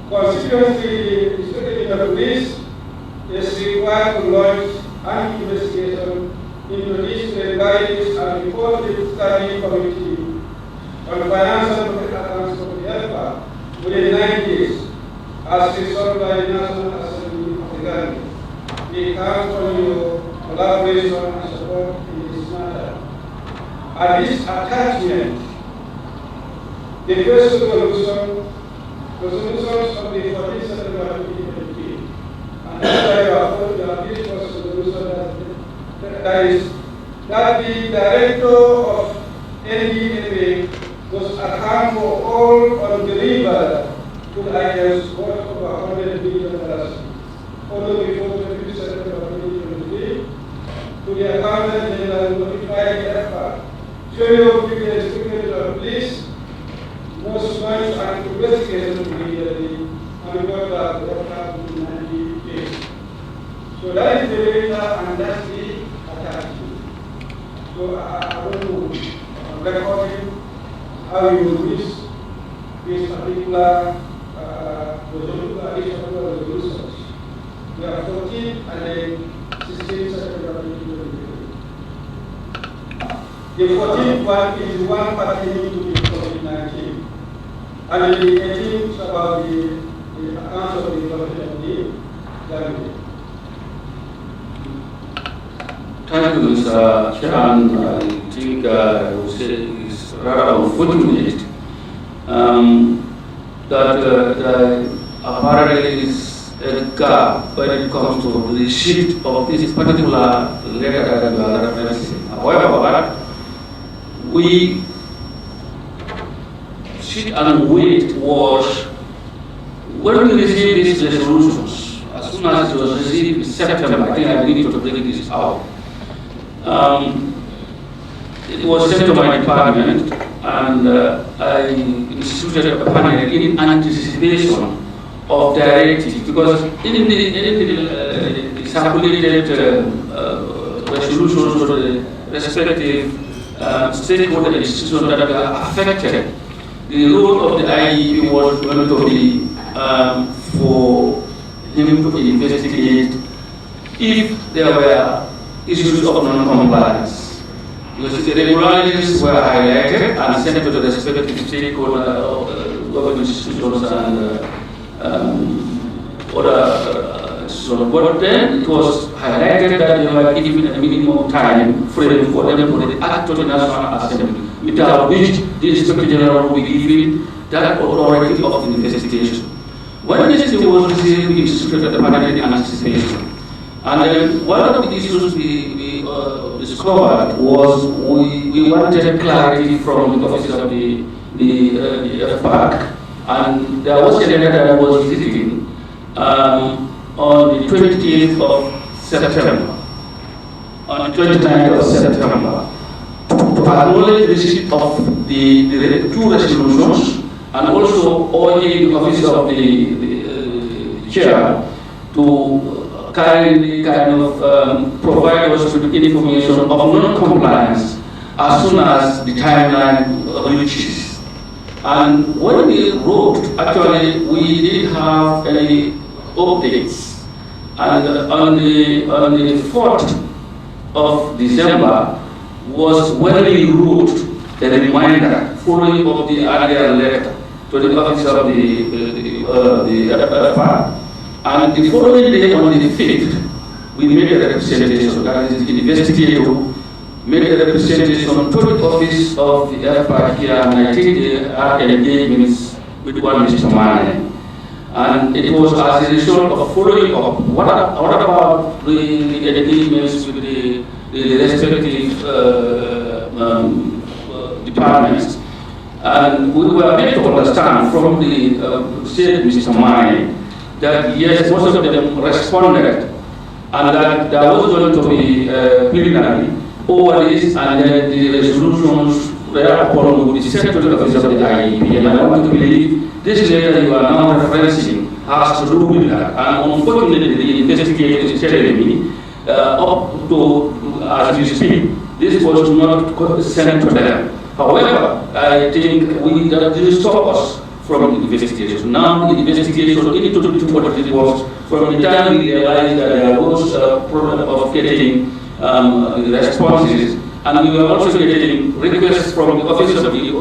Speaker 1: Consequently, the Secretary of Police is required to launch an investigation into these irregularities and report to the Standing Committee on Financial Accounts of the EFA within 9 days, as resolved by the National Assembly of the Gambia. We count on your collaboration and support in this matter. At this attachment, the first resolutions of the 14th September 2023, and this was resolution that the director of NDFA was account for all undelivered food items worth over $100 billion, although before 25th September 2023, to the accountant general notified the EFA, failure of the Secretary of Police, most much and investigation immediately, and report that the EFA within 90 days. So that is the data and that's the attachment. So I want to record how you reach this particular resolutions. We are 14 and then 16 September 2023. The 14th one is the one pertaining to the COVID-19. And the 18th about the accounts of the government of the Gambia.
Speaker 4: Thank you, Mr. Chairman. I think I would say it's rather unfortunate that apparently is a gap when it comes to the receipt of this particular letter that you are referencing. However, we sit and wait was when we receive these resolutions, as soon as it was received in September, I think I need to bring this out. It was sent to my department, and I instituted a panel in anticipation of directive, because in the circulated resolutions to the respective stakeholder institutions that are affected, the role of the IEP was going to be for him to investigate if there were issues of non-compliance. Because the irregularities were highlighted and sent to the respective stakeholder government institutions and other institutions. But then it was highlighted that they were given a minimum time frame for them to act to the National Assembly, without which the Inspector General will be given that authority of investigation. When this was received, we instituted the panel in anticipation. And then one of the issues we discovered was we wanted clarity from the office of the FPAC, and there was a letter that I was visiting on the 28th of September. on 29th of September to acknowledge the receipt of the two resolutions and also urging the office of the chair to kindly provide us with information of non-compliance as soon as the timeline reaches. And when we wrote, actually, we didn't have any updates. And on the 4th of December was when we wrote a reminder following up the earlier letter to the office of the FR. And the following day, on the 5th, we made a representation, that is the investigator made a representation to the office of the FR here, and I think they had engagements with one Mr. Mane. And it was as a result of following up. What about the engagements with the respective departments? And we were made to understand from the said Mr. Mane that yes, most of them responded, and that there was going to be plenary over this, and then the resolutions thereupon would be sent to the office of the IEP. And I want to believe this letter you are now referencing has to do with that. And unfortunately, the investigator is telling me, up to as we speak, this was not sent to them. However, I think that didn't stop us from the investigation. Now the investigation into what it was, from the time we realized that there was a problem of getting responses, and we were also getting requests from the office of the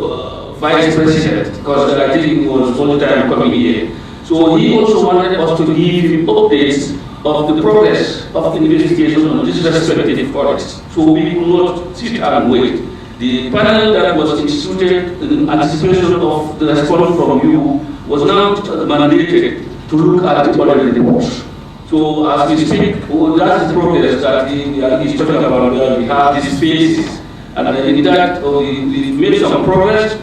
Speaker 4: Vice President, because I think he was all the time coming here. So he also wanted us to give him updates of the progress of the investigation on this respective audits. So we could not sit and wait. The panel that was instituted in anticipation of the response from you was now mandated to look at the audit reports. So as we speak, that's the progress that he's talking about. We have these phases, and in that we made some progress,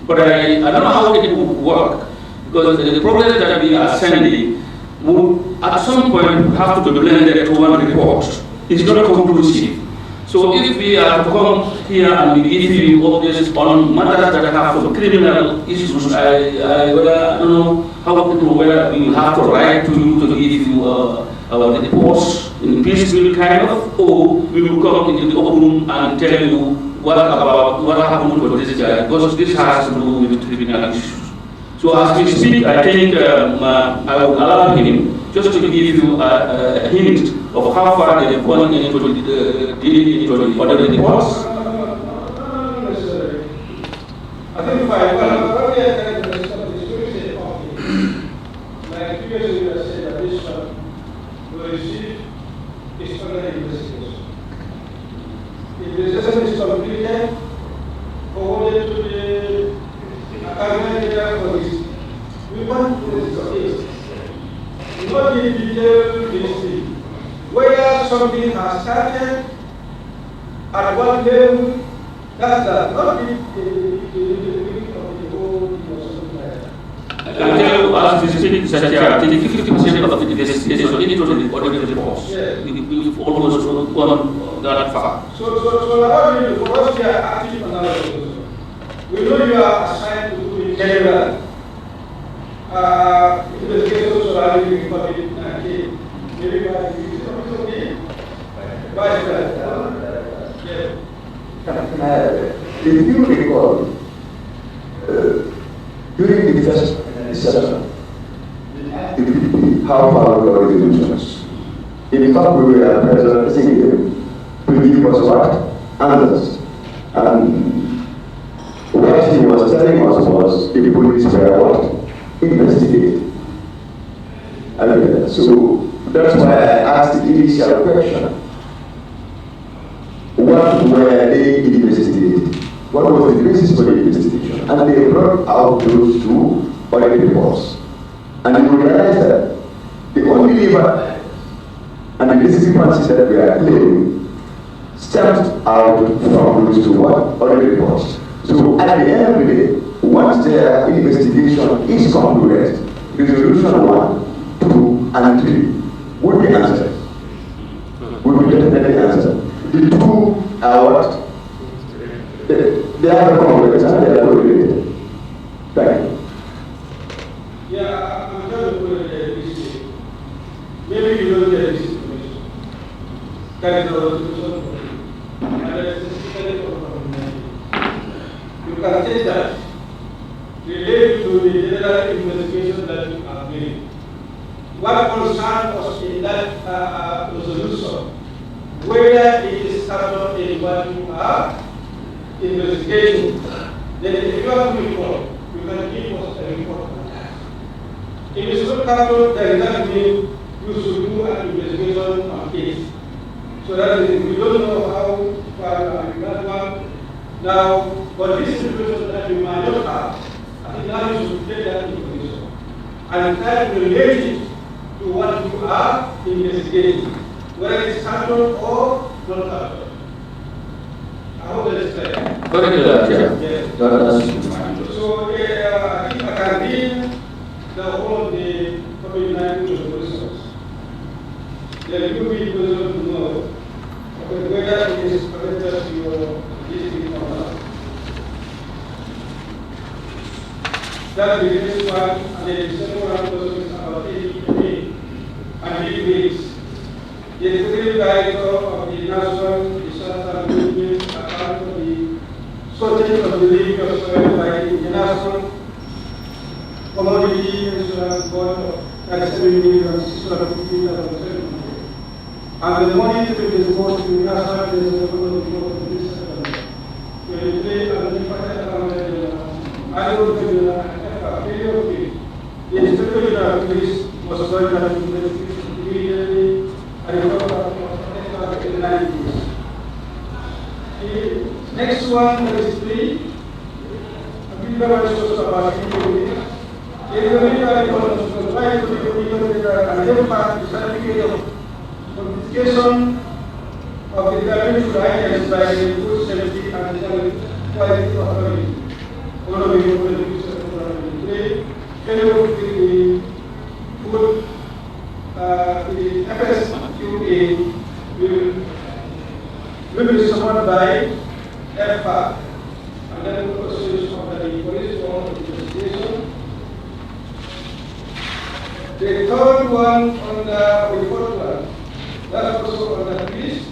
Speaker 4: but I don't know how it will work, because the progress that we are sending will at some point have to be blended to one report. It's not conclusive. So if we are to come here and we give you updates on matters that have some criminal issues, I don't know how people, whether we will have to write to you to give you our reports in piecemeal kind of, or we will come into the open room and tell you what happened to this guy, because this has to do with criminal issues. So as we speak, I think I will allow him just to give you a hint of how far they have gone into the other reports.
Speaker 1: Not necessarily. I think what we are trying to establish is like previously we have said that this one will receive external investigation. If the session is completed, forwarded to the academic area for this, we want to not in detail history. Whether something has started at one level, that's that, not the whole or something like that.
Speaker 4: I can tell you, as we speak, that I think 50% of the investigation into the audit reports.
Speaker 1: Yes.
Speaker 4: We've almost gone that far.
Speaker 1: So for us, we are active analysis. We know you are assigned to do in general. Investigations are in COVID-19. Maybe
Speaker 10: if you recall, during the first session, how far we were resolutions. In fact, we were presenting them to give us what? Answers. And what he was telling us was the police were what? Investigate. So that's why I asked the initial question. What were they investigating? What was the basis for the investigation? And they brought out those two audit reports. And you realize that the only lever and the discrepancies that we are claiming stemmed out from those two audit reports. So at the end of the day, once their investigation is concluded, resolution 1, 2, and 3 would be answered. We will definitely answer. two are what? They have a complex and they are related. Thank you.
Speaker 1: Yeah, I'm trying to put it this way. Maybe you don't get this information. That is the resolution. And that is the secret of you can say that related to the general investigation that you are doing. What concerns us in that resolution, whether it is covered in what you are investigating, then if you have a report, you can give us a report on that. If it's not covered, then that means you should do an investigation on it. So that is, we don't know how far that one. Now, but this information that you might not have, I think now you should take that information and try to relate it to what you are investigating, whether it's handled or not handled. I hope that is clear.
Speaker 3: Very clear, Chair.
Speaker 1: Yes. So I think I can read the whole of the COVID-19 resolutions. Then you will be able to know whether it is connected to your district or not. That will be this one, and then the second one is about ADPA and DBAs. The executive director of the National Disaster Management account for the shortage of the league of soil by the International Commodity Insurance Board of 37,650,000. And the money to be disbursed to the National Disaster Management Board of this sector. We play an important I don't think the inspector general police was appointed immediately and in 90s. The next one is 3. I think that was also about the certification of the government items by the food safety and quality authority. One of the food, the FSQA will be summoned by FPA and then the Association of the Police Form of Investigation. The third one on the fourth one, that's also on the police.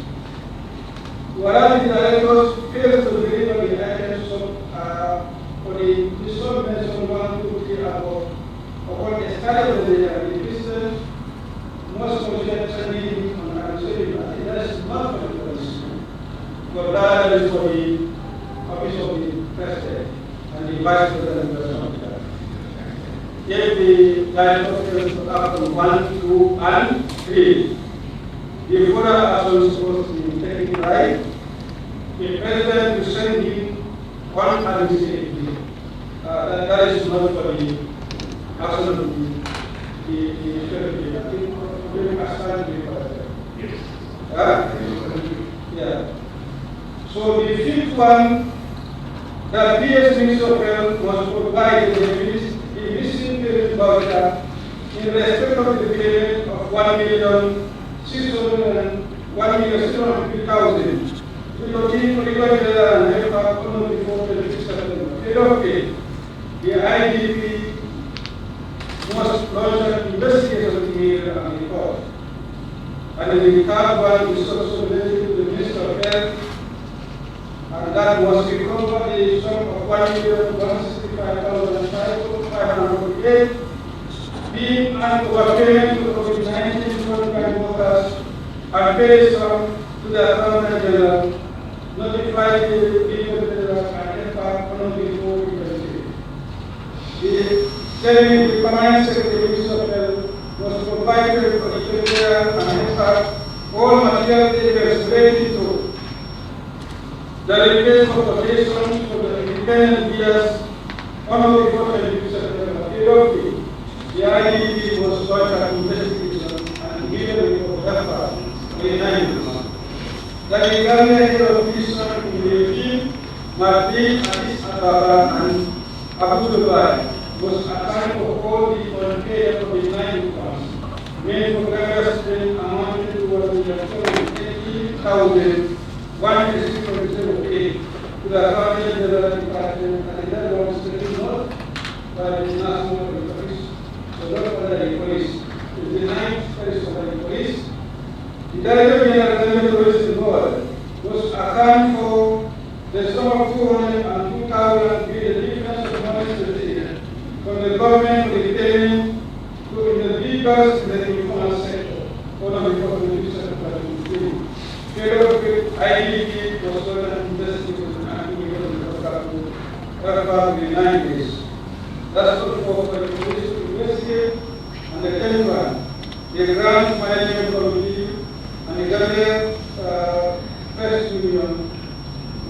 Speaker 1: Whereas the directors fail to deliver the items for the mission mentioned 1, 2, 3 above, upon the study of the business, most concentrated on administrative. I think that is not for the police, but rather is for the office of the president and the vice president of the if the director fails to act on 1, 2, and 3, the further action is supposed to be taken right. The president will send him on administratively. That is not for the action of the yeah. So the fifth one, the PS Minister of Health must provide the missing period voucher in respect of the payment of 1,601,650,000. We continue to regular and help our economy before 26 September. The IDP must launch an investigation here and report. And the third one is also related to the Minister of Health, and that must recover the sum of 1,165,548 being an overpayment to COVID-19 qualified workers and pay some to the Accountant General, notify the Legal General and FR only before we can the Permanent Secretary of Health was provided for the Federal and FR all material papers related to the request for quotation for the independent years on before 22 September. The IDP was launched an investigation and given a report FR in 90. That the government official in the regime, Martin, Addis Ababa, and Abu Dhabi was assigned for all the unpaid COVID-19 funds made for various states amounting to 180,000 one is 6.78 to the Attorney General Department and the other one is not by the National Police, so not by the police. It's the 9th Parish of the police. The Director General of the Police involved was accounting for the sum of 202,000 with the difference of money from the government retaining to individuals in the informal sector, one of the government IDP was an investigation and we about the 9 days. That's what for the police to investigate. And the 10th one, the Grand Management Committee and the Gambia Press Union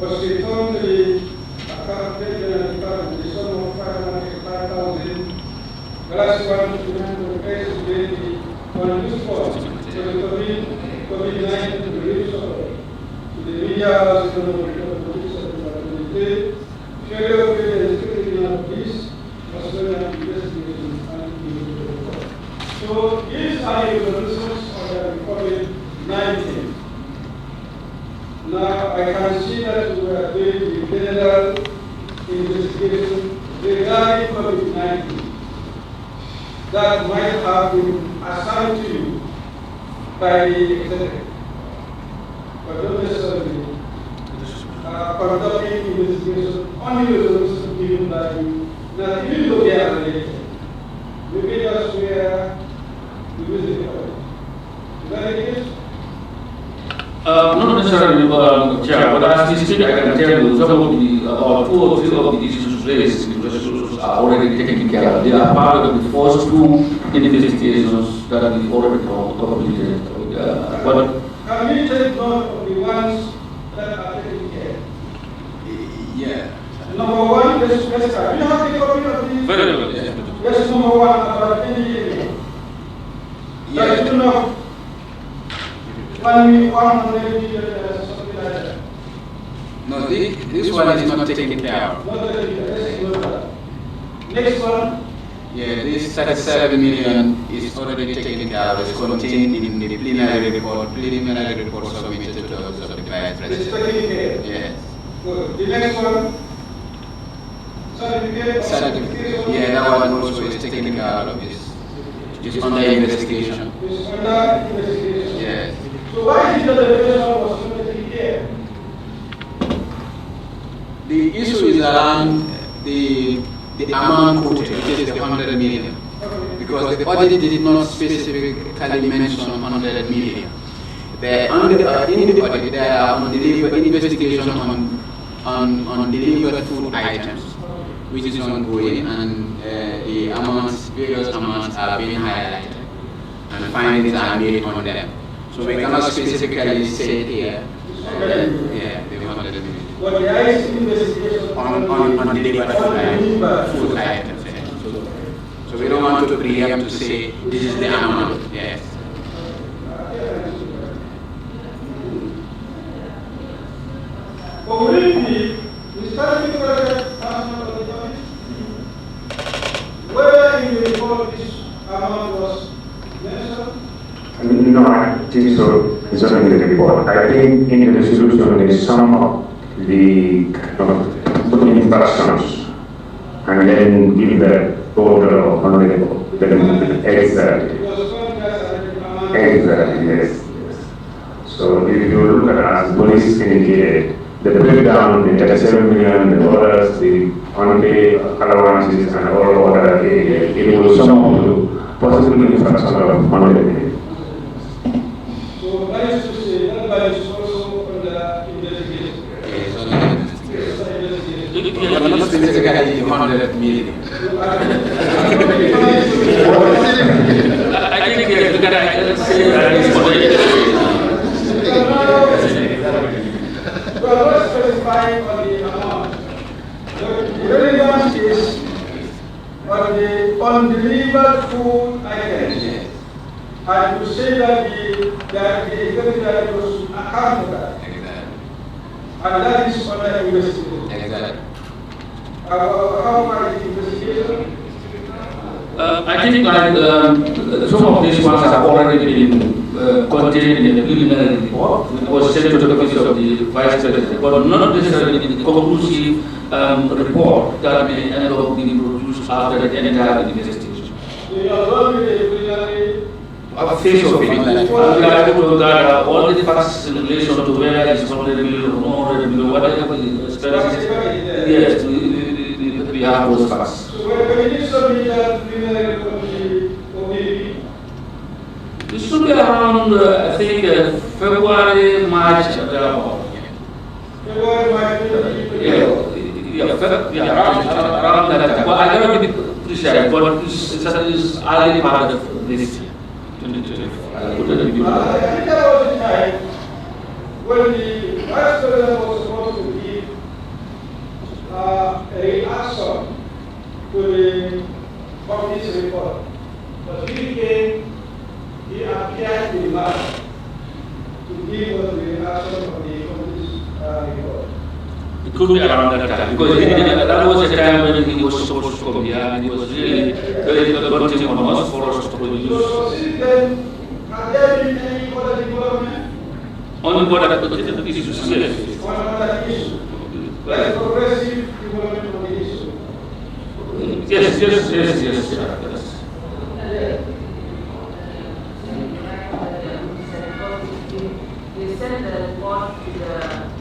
Speaker 1: was returned to the accountant general department the sum of 585,000. The last one to the press is on this form for the COVID-19 relief support. The media was going to police and the failure of the security of police was going to investigation and report. So these are the resolutions of the COVID-19. Now I can see that we are doing the general investigation regarding COVID-19 that might have been assigned to you by the executive. But don't necessarily conducting investigation on the resolution given by you, that even though they are related, maybe that's where we visit the point. Is that the case?
Speaker 4: Not necessarily, Chair, but as this speak, I can tell you some of the, about 2 or 3 of the issues raised in resolutions are already taken care of. They are part of the first 2 investigations that we already completed. But
Speaker 1: can we take note of the ones that are taken care?
Speaker 5: Yeah.
Speaker 1: Number 1, let's start. You have the copy of the...
Speaker 4: very well, yes.
Speaker 1: Yes, number 1 about any area.
Speaker 5: Yeah.
Speaker 1: That you know, 100 million, something like that.
Speaker 5: No, this one is not taken care of.
Speaker 1: Not taken care of. Next one.
Speaker 5: Yeah, this 37 million is already taken care of. It's contained in the preliminary report submitted to the Office of the Vice President.
Speaker 1: It's taken care of.
Speaker 5: Yes.
Speaker 1: Good. The next one. Certificate.
Speaker 5: Yeah, that one also is taken care of. It's under investigation.
Speaker 1: It's under investigation.
Speaker 5: Yes.
Speaker 1: So why is the delegation was not taken care?
Speaker 5: The issue is around the amount quoted, which is the 100 million. Because the audit did not specifically mention 100 million. In the audit, there are investigation on delivered food items, which is ongoing, and the various amounts are being highlighted, and findings are made on them. So we cannot specifically say here, the 100 million.
Speaker 1: But the IC investigation
Speaker 5: On delivered food items. Yeah. So we don't want to preempt to say this is the amount. Yes.
Speaker 1: But will it be the starting project national authority? Whether in the report this amount was mentioned?
Speaker 2: No, I think so. It's not in the report. I think in the resolution there is some of the putting persons and then give the total of honorable. Exactly. Exactly, yes. So if you look at as police indicated, the breakdown, the 37 million, the others, the unpaid allowances and all other areas, it will sum up to possibly infraction of 100 million.
Speaker 1: So that is to say, that is also under investigation.
Speaker 5: But not specifically 100 million.
Speaker 4: I think we have to get let's say
Speaker 1: Well, not specifying on the amount. The relevance is on the undelivered food items. And to say that the executive was account for that. And that is under investigation.
Speaker 5: Exactly.
Speaker 1: How far is the investigation?
Speaker 4: I think like some of these ones have already been contained in the preliminary report. It was sent to the office of the Vice President, but not necessarily the conclusive report that may end up being produced after the entire investigation. A face of it. We are able to gather all the facts in relation to whether it's 100 million or 100 million, whatever the expenses. Yes, we have those facts.
Speaker 1: So when you submit that preliminary report to the OBP?
Speaker 4: It should be around, I think, February, March, thereabout.
Speaker 1: February, March,
Speaker 4: around that time. Well, I cannot be precise, but it's early part of this year, 2024.
Speaker 1: I think that was the time when the Vice President was supposed to give a reaction to the committee's report. But he appeared in March to give us the reaction of the committee's report.
Speaker 4: It could be around that time, because that was the time when he was supposed to come here, and he was really very daunting on us for us to produce.
Speaker 1: So since then, have there been any other development?
Speaker 4: Only what the issues, yes.
Speaker 1: One other issue. Like progressive development of the issue.
Speaker 4: Yes.
Speaker 6: They sent the report to the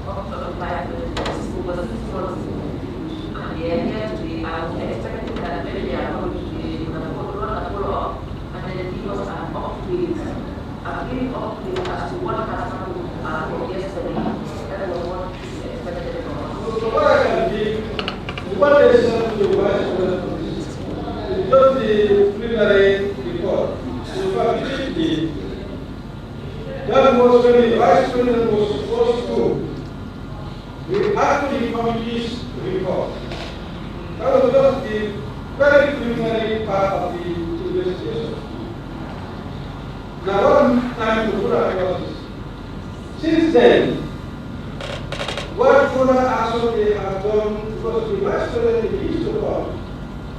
Speaker 6: office of the Vice President, who was and the idea to be, I was expecting that maybe they are going to be follow up and then give us an update, as to what has happened from yesterday. That was what is expected from us.
Speaker 1: So what I can give, what they sent to the Vice President is just the preliminary report. In fact, that was when the Vice President was supposed to react to the committee's report. That was just the very preliminary part of the investigation. Now, one time to put across this. Since then, what further action they have done, because the Vice President is to come,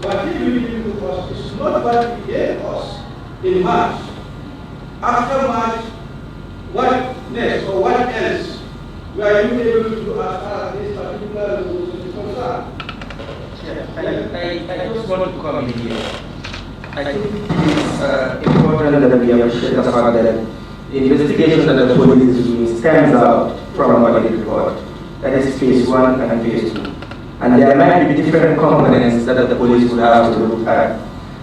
Speaker 1: what he will give to us is not what he gave us in March. After March, what next or what else were you able to do as far as this particular resolution is concerned?
Speaker 11: I just want to come in here. I think it's important that we appreciate the fact that the investigation that the police is doing stands out from our report. That is phase 1 and phase 2. And there might be different components that the police will have to look at.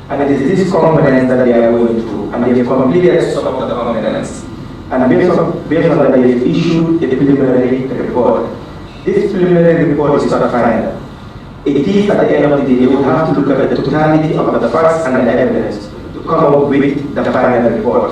Speaker 11: And it is these components that they are going through. And they have completed some of the components. And based on that, they have issued a preliminary report. This preliminary report is not final. It is at the end of the day, they will have to look at the totality of the facts and the evidence to come up with the final report.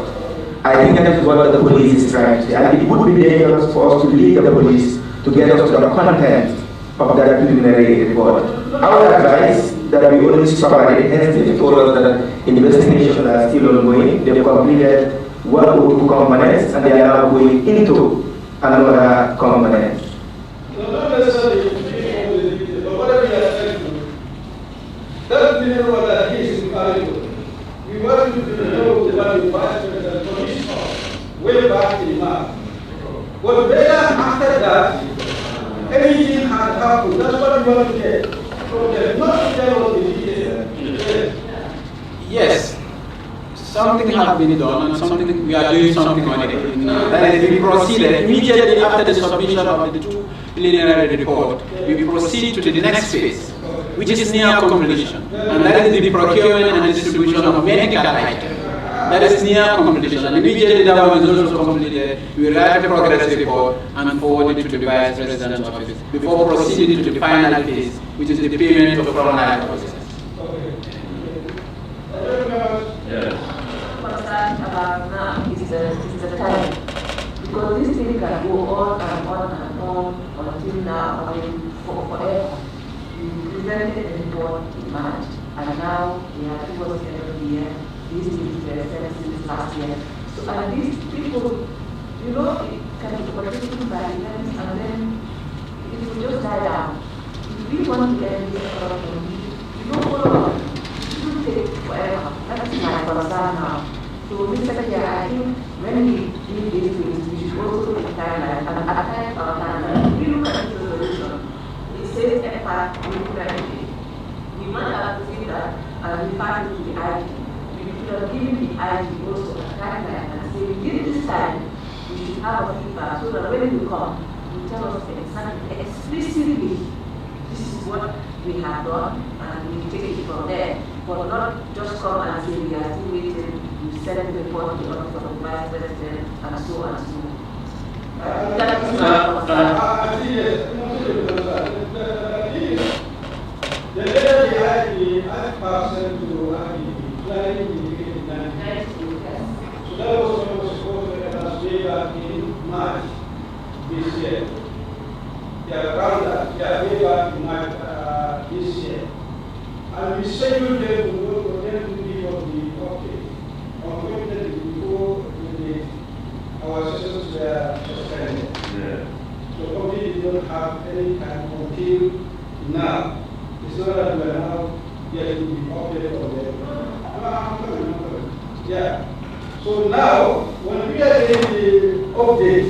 Speaker 11: I think that is what the police is trying to say. And it would be dangerous for us to lead the police to get us to the content of that preliminary report. I would advise that we only stop at it. Hence, they told us that investigations are still ongoing. They've completed 1 or 2 components and they are now going into another component.
Speaker 1: No, not necessarily. But what we are trying to do, that didn't know that he is invaluable. We want you to know what the Vice President promised us way back in March. But then after that, anything had happened. That's what we want to get. So not to tell us the details.
Speaker 5: Yes. Something has been done and something we are doing something on it. That is, we proceeded immediately after the submission of the 2 preliminary report. We proceed to the next phase, which is near completion, and that is the procurement and distribution of medical items. That is near completion, and immediately that was also completed. We write a progress report and forward it to the Vice President's office before proceeding to the final phase, which is the payment of frontline processes.
Speaker 6: About now is the time, because this thing can go on and on and on until now, I mean, forever. We presented the report in March, and now we are towards the end of the year. This is the last year. So, and these people, you know, it can be political by events, and then it will just die down. If we want to end this problem, you don't follow up. It will take forever. That is my concern now. So, Mr. Chair, I think when we do these things, we should also take timeline. And at times our timeline, if you look at this resolution, it says EPA implementation. We might have to see that and refer to the IG. We could have given the IG also a timeline and say, within this time, we should have a feedback so that when you come, you tell us exactly, explicitly, this is what we have done, and we take it from there. But not just come and say we are still waiting, you send the report to the office of the vice president, and so and so. That is not
Speaker 1: the letter the IG person to planning in 1990. So that was supposed to let us way back in March this year. Around that, way back in March this year. And we scheduled them for them to give us the update on when before our sessions were suspended.
Speaker 3: Yeah.
Speaker 1: So probably we don't have any time until now. It's not that we are now getting the update from them. Yeah. So now, when we are getting the update,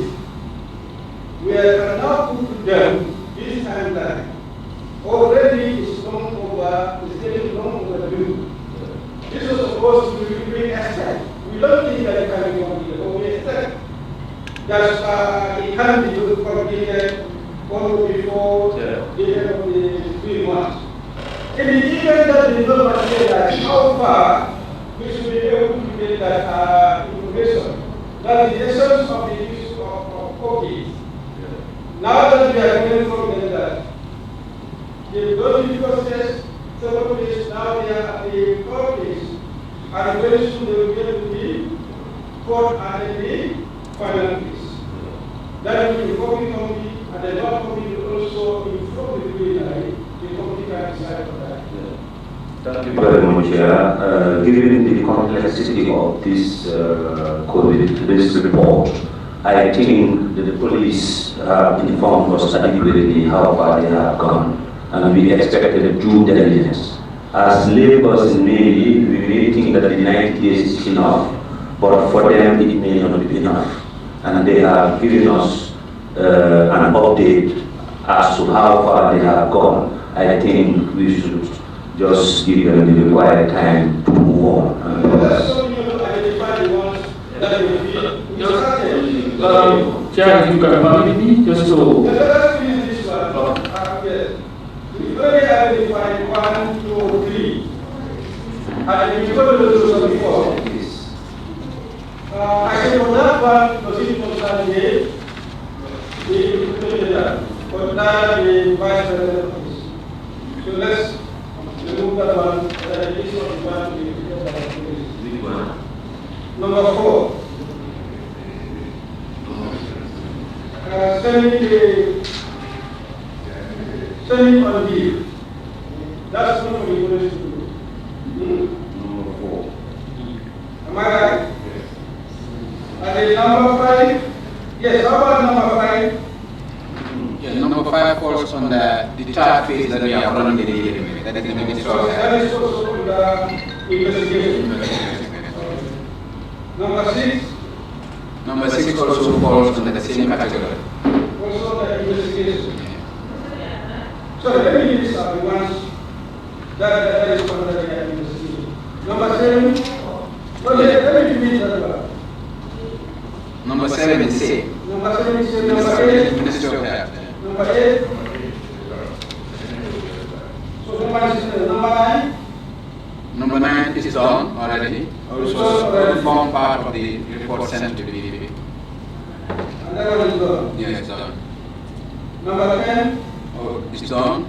Speaker 1: we are now put to them this timeline. Already it's long over, it's getting long overdue. This was supposed to be really expect. We don't think that it can be completed, but we expect that it can be completed all before the end of the 3 months. In the event that they don't materialize, how far we should be able to get that information. That the essence of the use of cookies. Now that we are going from that, they've done the process, several days, now they are at the court case, and very soon they will get to the court and the final case. That will be copy company, and the law company will also inform the jury, the company can decide on that.
Speaker 8: Thank you very much. Given the complexity of this this report, I think the police have informed us adequately how far they have gone, and we expected due diligence. As laborers in Mali, we may think that the 90 days is enough, but for them it may not be enough. And they have given us an update as to how far they have gone. I think we should just give them the required time to move on.
Speaker 11: Chair, you can permit me just to.
Speaker 1: Let us finish this one. Yes. We already identified 1, 2, 3. And we go to the solution before. I said for that one, proceeding from Sunday, we implemented that. For that, the vice president office. So let's remove that one. That is not the one we implemented. Number 4. Sending on leave. That's not what we're going to do.
Speaker 3: Number 4.
Speaker 1: Am I right? Yes. And then number 5? Yes, how about number 5?
Speaker 5: Yeah, number 5 falls on the third phase that we are currently dealing with. That is the Minister of Health.
Speaker 1: That is also the investigation. Number 6?
Speaker 5: Number 6 also falls under the same category.
Speaker 1: Also the investigation. So let me list out the ones that is under the investigation. Number 7? Well, let me finish that one.
Speaker 5: Number 7 is same.
Speaker 1: Number 7 is same. Number 8?
Speaker 5: Minister of Health.
Speaker 1: Number 8? So number 9?
Speaker 5: Number 9 is done already. Also form part of the report sent to the BVP.
Speaker 1: And that one is done?
Speaker 5: Yes, it's done.
Speaker 1: Number 10?
Speaker 5: Oh, it's done?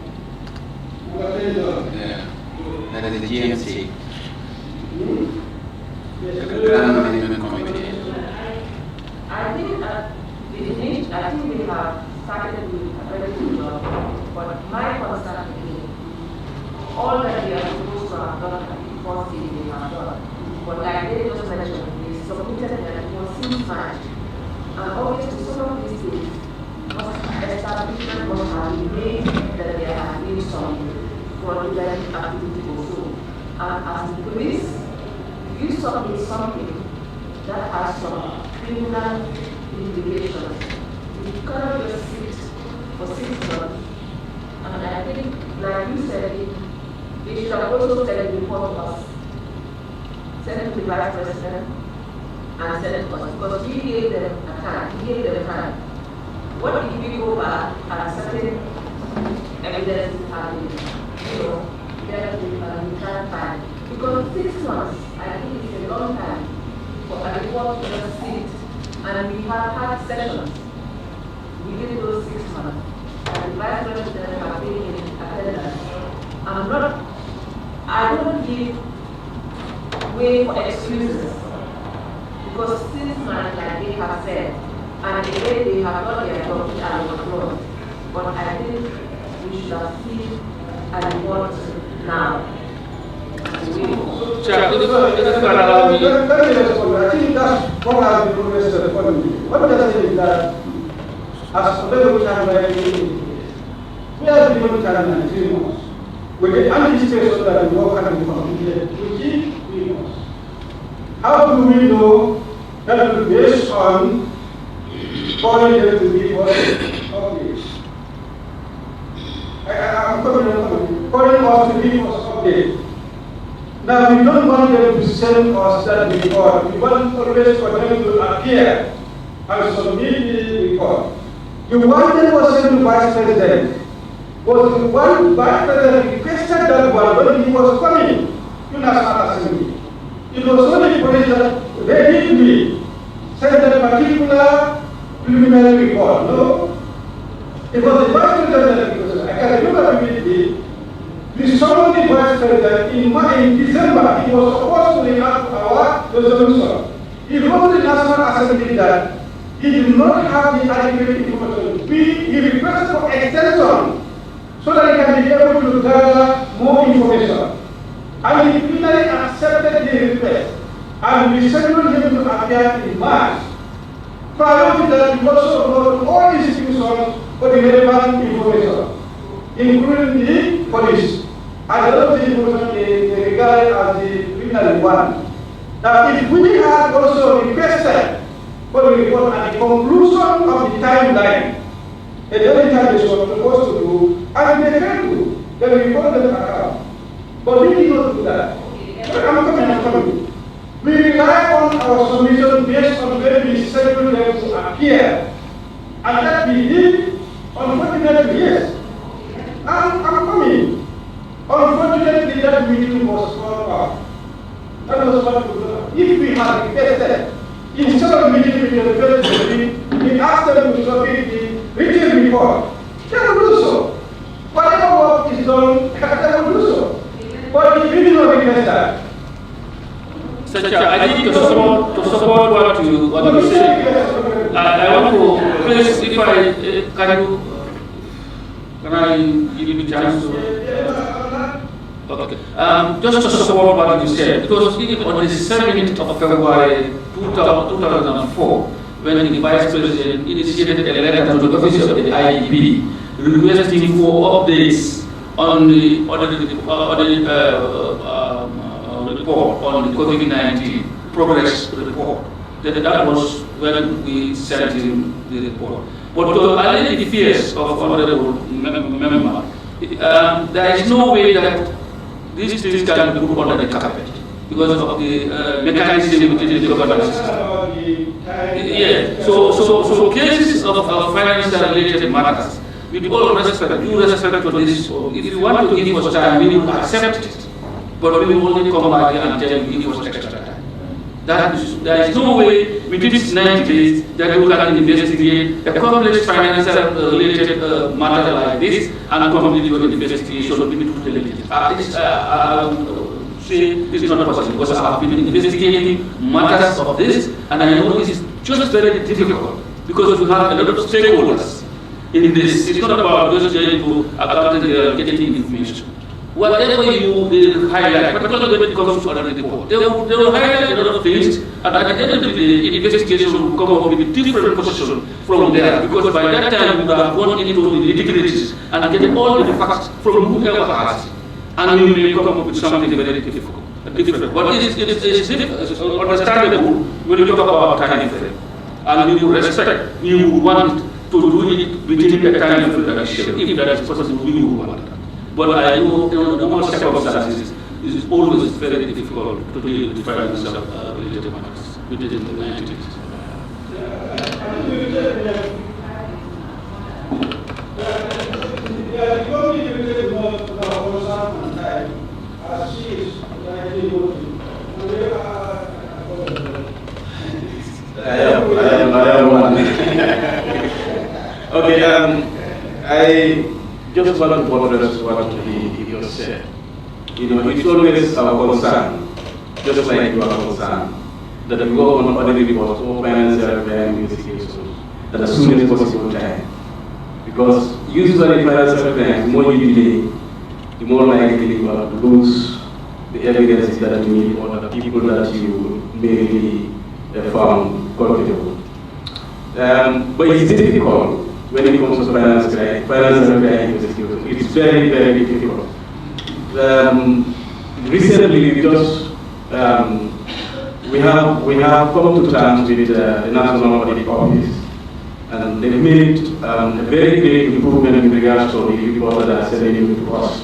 Speaker 1: Number 10 is done?
Speaker 5: Yeah. That is the GMC.
Speaker 1: Yes.
Speaker 5: The Grand Management Committee.
Speaker 6: I think we have started with a very good job, but my concern is all that we are supposed to have done at the first stage we have done. But like they just mentioned, we submitted that it was since March. And obviously some of these things establishment must have been made that there has been some fraudulent activity also. And as the police, if you submit something that has some criminal investigations. You cannot just sit for 6 months. And I think, like you said, they should have also sent a report to us, sent it to the Vice President, and sent it to us, because we gave them a time, we gave them time. What if we go back and certain evidence have been, we can't find? Because 6 months, I think it's a long time for a report to just sit, and we have had sessions within those 6 months. And the Vice President have been in attendance. I don't give way for excuses, because 6 months, like they have said, and again they have not their job and applaud. But I think we should have seen a report now.
Speaker 1: I think that's what I've been always responding. What does it mean that as a very time we have been given time and 3 months. With the anticipation that the work can be completed within 3 months. How do we know that it will be based on calling them to be what updates? I'm calling us to give us updates. Now, we don't want them to send us that report. We want always for them to appear and submit the report. The one that was sent to Vice President was the one Vice President requested that one when he was coming to National Assembly. It was only for that they did me send a particular preliminary report. No? It was the Vice President that I can remember vividly. We summoned the Vice President in December. He was supposed to enact our resolution. He wrote to the National Assembly that he did not have the adequate information. He requested for extension so that he can be able to gather more information. And he finally accepted the request. And we scheduled him to appear in March. Prior to that, we also wrote all institutions for the relevant information, including the police. And a lot of the information they regard as the criminal one. Now, if we had also requested for the report at the conclusion of the timeline, the daily time they were supposed to do, and they failed to, then we report them account. But we did not do that. I'm coming. We rely on our submission based on when we schedule them to appear. And that we did, unfortunately, yes. I'm coming. Unfortunately, that meeting was called off. That was what we did. If we had requested, instead of meeting with the president, we asked them to submit the written report. They will do so. Whatever work is done, they will do so. But if we did not request that,
Speaker 4: I think to support what you say, I want to please, if can I give you a chance to? Okay. Just to support what you said, because even on the 17th of February 2004, when the Vice President initiated a letter to the office of the IEB requesting for updates on the report on the COVID-19 progress report, that was when we sent him the report. But to allay the fears of honorable member, there is no way that these things can be put under the carpet because of the mechanism within the governance system. Yeah. So cases of financial related matters, with all respect, due respect to this, if you want to give us time, we will accept it. But we will only come back and tell you give us extra time. There is no way within 90 days that we can investigate a complex financial related matter like this and complete your investigation with the legend. This is not possible because I have been investigating matters of this and I know this is just very difficult because we have a lot of stakeholders in this. It's not about just going to account and getting information. Whatever you highlight, particularly when it comes to another report, they will highlight a lot of things, and at the end of the day, the investigation will come up with a different position from there, because by that time we have gone into the nitty-gritties and get all the facts from whoever has it, and we may come up with something very difficult. But it is understandable when you talk about time frame. and we would respect, we would want to do it within the time of the election. If that is possible, we would want that. But I know in normal circumstances, it is always very difficult to deal with financial related matters within the 90 days.
Speaker 7: I am one. Okay, I just want to address what he just said. You know, it's always our concern, just like your concern, that we go on other reports or financial crime investigations at the soonest possible time. Because usually financial crime, the more you delay, the more likely you are to lose the evidence that you need or the people that you may be found culpable. But it's difficult when it comes to financial crime investigation. It's very, very difficult. Recently, we have come to terms with the National Audit Office, and they made a very great improvement in regards to the report that are sending to us.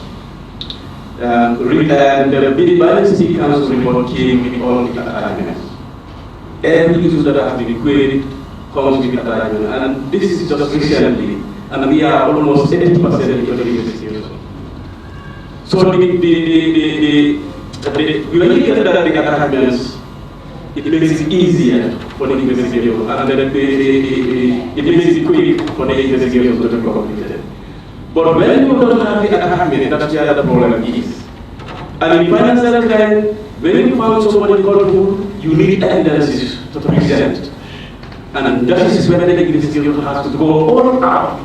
Speaker 7: The Balance City Council report came with all the attachments. Every issue that has been queried comes with attachment, and this is just recently, and we are almost 80% into the investigation. So when you get the attachments, it makes it easier for the investigation, and it makes it quick for the investigation to be completed. But when you don't have the attachment, that's where the problem is. And in financial crime, when you found somebody culpable, you need evidence to present. And that is where the investigation has to go all out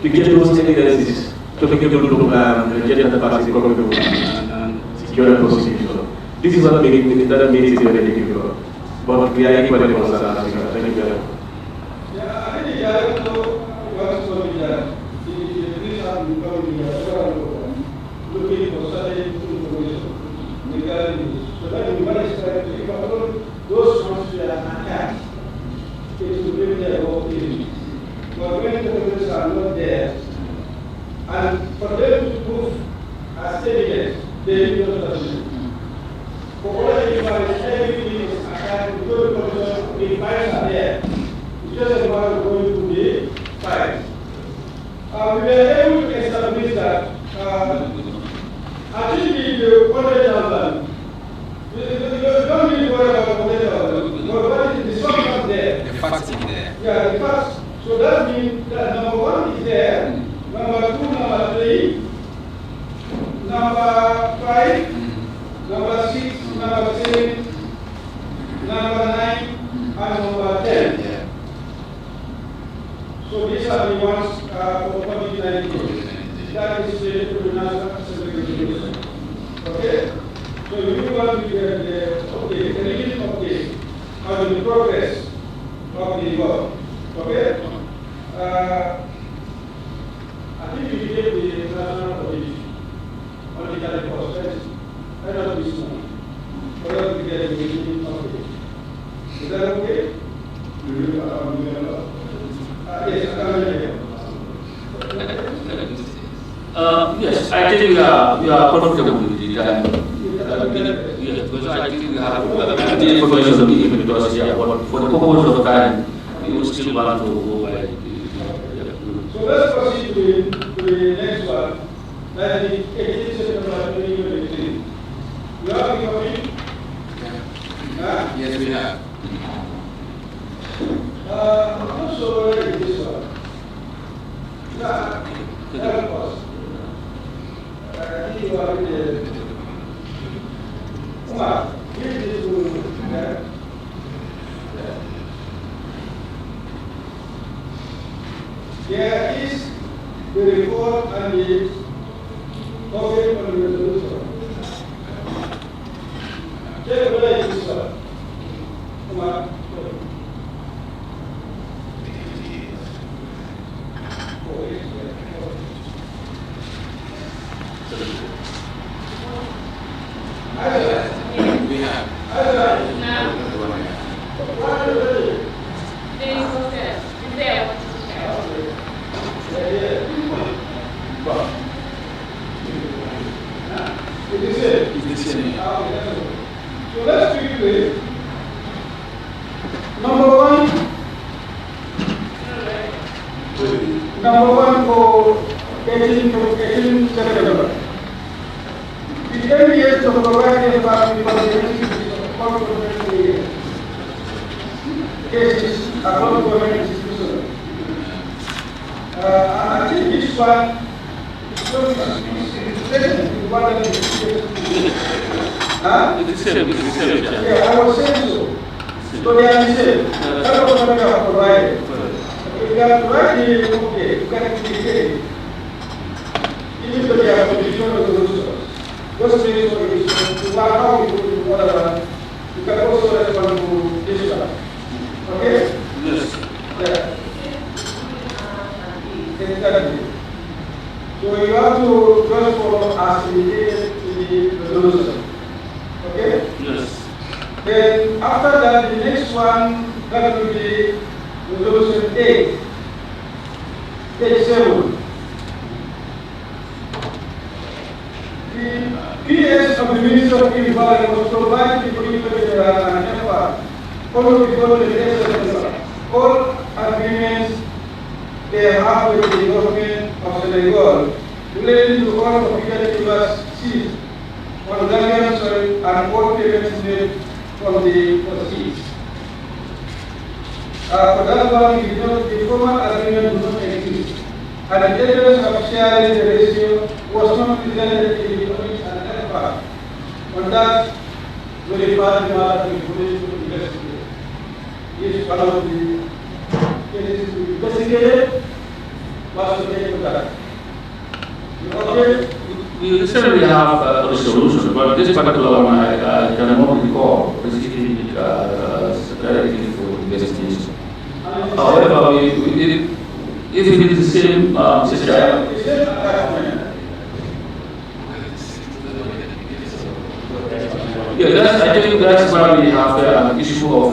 Speaker 7: to get those evidences to be able to get the person culpable and secure the prosecution. This is what makes it very difficult. But we are equally concerned. Thank you.
Speaker 1: Yeah, I think I also want to that the police have become looking for certain information regarding this. So that we manage to control those ones that are attacked. It will bring their whole thing. But when the police are not there, and for them to prove as evidence, they need not touch it. For all the devices, everything is attacked, we go to commission, the files are there. It's just a matter of going to the files. We were able to establish that I think the 100,000, you don't need to worry about 100,000, but what is the sum there?
Speaker 5: The facts in there.
Speaker 1: Yeah, the facts. So that means that number 1 is there, number 2, number 3, number 5, number 6, number 7, number 9, and number 10. Yeah. So these are the ones for COVID-19. That is the National Assembly. Okay? So you want to get the update, the living update on the progress of the work. Okay? I think you gave the national audit on the calendar process. Let us be small. For us to get a living update. Is that okay? Yes, I can.
Speaker 4: Yes, I think we are comfortable with the time. Yes, because I think we have the information of the because but for the purpose of time, we will still want to go by
Speaker 1: So let's proceed to the next one. That is 18 September 2023. You have the copy? Yeah.
Speaker 5: Yes, we have.
Speaker 1: I'm not sure where it is this one. Help us. I think you are with the Umar, give this to There is the report and the copy on the resolution. Check whether it is this one. Umar.
Speaker 5: We have.
Speaker 6: Now,
Speaker 1: It's the same.
Speaker 4: It's the same.
Speaker 1: So let's quickly. Number one for 18 September. The MBS to provide the family cases across government institutions. I think this one is one that
Speaker 4: It's the same. It's the same.
Speaker 1: yeah, I was saying so. So they are the same. That's what we have provided. If we are providing, okay, you can indicate. Even though they have condition resolutions, those things no matter how we do whatever, you can also respond to this one. Okay?
Speaker 4: Yes.
Speaker 1: Yeah. Exactly. So you have to just follow as indicated in the resolution. Okay?
Speaker 4: Yes.
Speaker 1: Then after that, the next one, that will be resolution 8, page 7. The PS of the Minister of Environment was provided to the General and EFA, followed before the September. All agreements they have with the government of Senegal relating to all completed universities on Gambian soil and all payments made from the proceeds. For that one, the formal agreement does not exist, and the evidence of sharing the ratio was not presented in the audit and EFA. On that, we refer the matter to the police to investigate. This is one of the cases to be investigated. What's the name of that? Okay?
Speaker 4: We recently have a resolution, but this particular one I cannot recall specifically directly for investigation. However, if it is the same system, yeah, I think that's why we have the issue of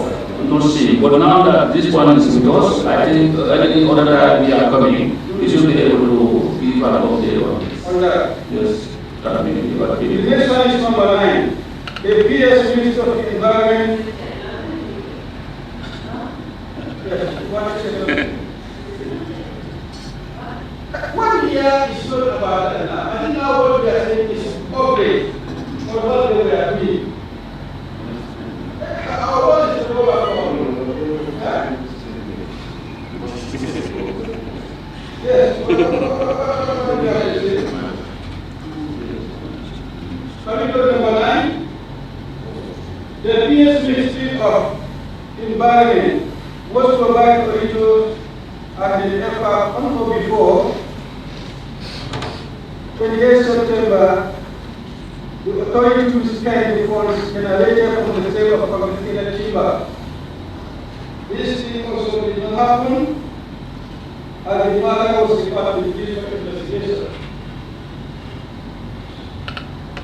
Speaker 4: not seeing. But now that this one is with us, I think any other time we are coming, we should be able to give an update on this. Yes, that may be what
Speaker 1: the next one is number 9. The PS Minister of Environment. What we are is not about that now. I think now what we are saying is upgrade for what they were doing. Our world is over. Yes. Coming to number 9, the PS Ministry of Environment was provided originals and the EFA on or before 28 September. The authority to spend the funds generated from the sale of confiscated timber. This thing also did not happen, and the matter was referred to the Division of Investigation.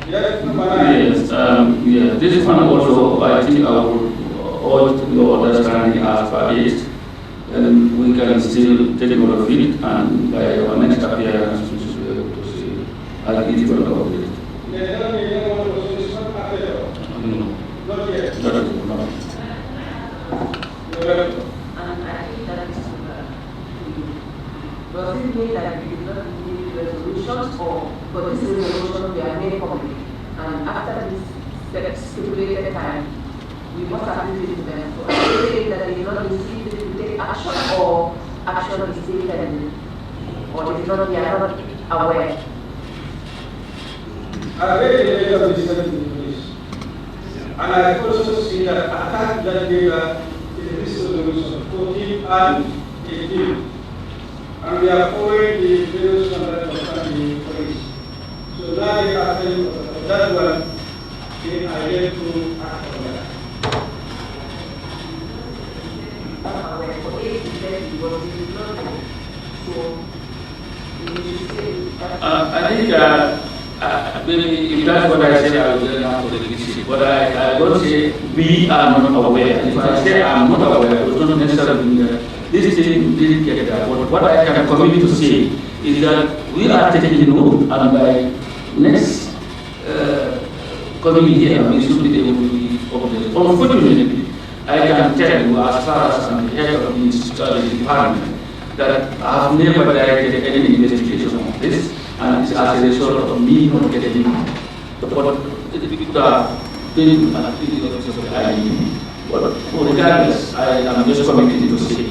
Speaker 1: Yes, number 9.
Speaker 4: Yes, yeah, this one also, I think I would urge your understanding as per it, and we can still take note of it, and by our next appearance, we should be able to see how it is going to operate.
Speaker 1: Not yet.
Speaker 4: No.
Speaker 6: And I think that is does it mean that we did not need resolutions, or for this resolution we are made public, and after this stipulated time we must have it to them? So are they saying that they did not receive it to take action, or action is taken, or they are not aware?
Speaker 1: I read the letter of the Senate in English, and I also see that attack that data in this resolution 14 and 18, and we are following the various standards of the police. So now they are telling that one, they are yet to act on that.
Speaker 4: I think maybe if that's what I say, I will then have to release it. But I don't say we are not aware. If I say I'm not aware, it does not necessarily mean that this thing didn't get there. But what I can commit to say is that we are taking note, and by next coming here, we should be able to be updated. Unfortunately, I can tell you, as far as I'm the head of the department, that I have never directed any investigation on this, and it's as a result of me not getting what the people are doing at the office of the IEP. But regardless, I am just committed to say,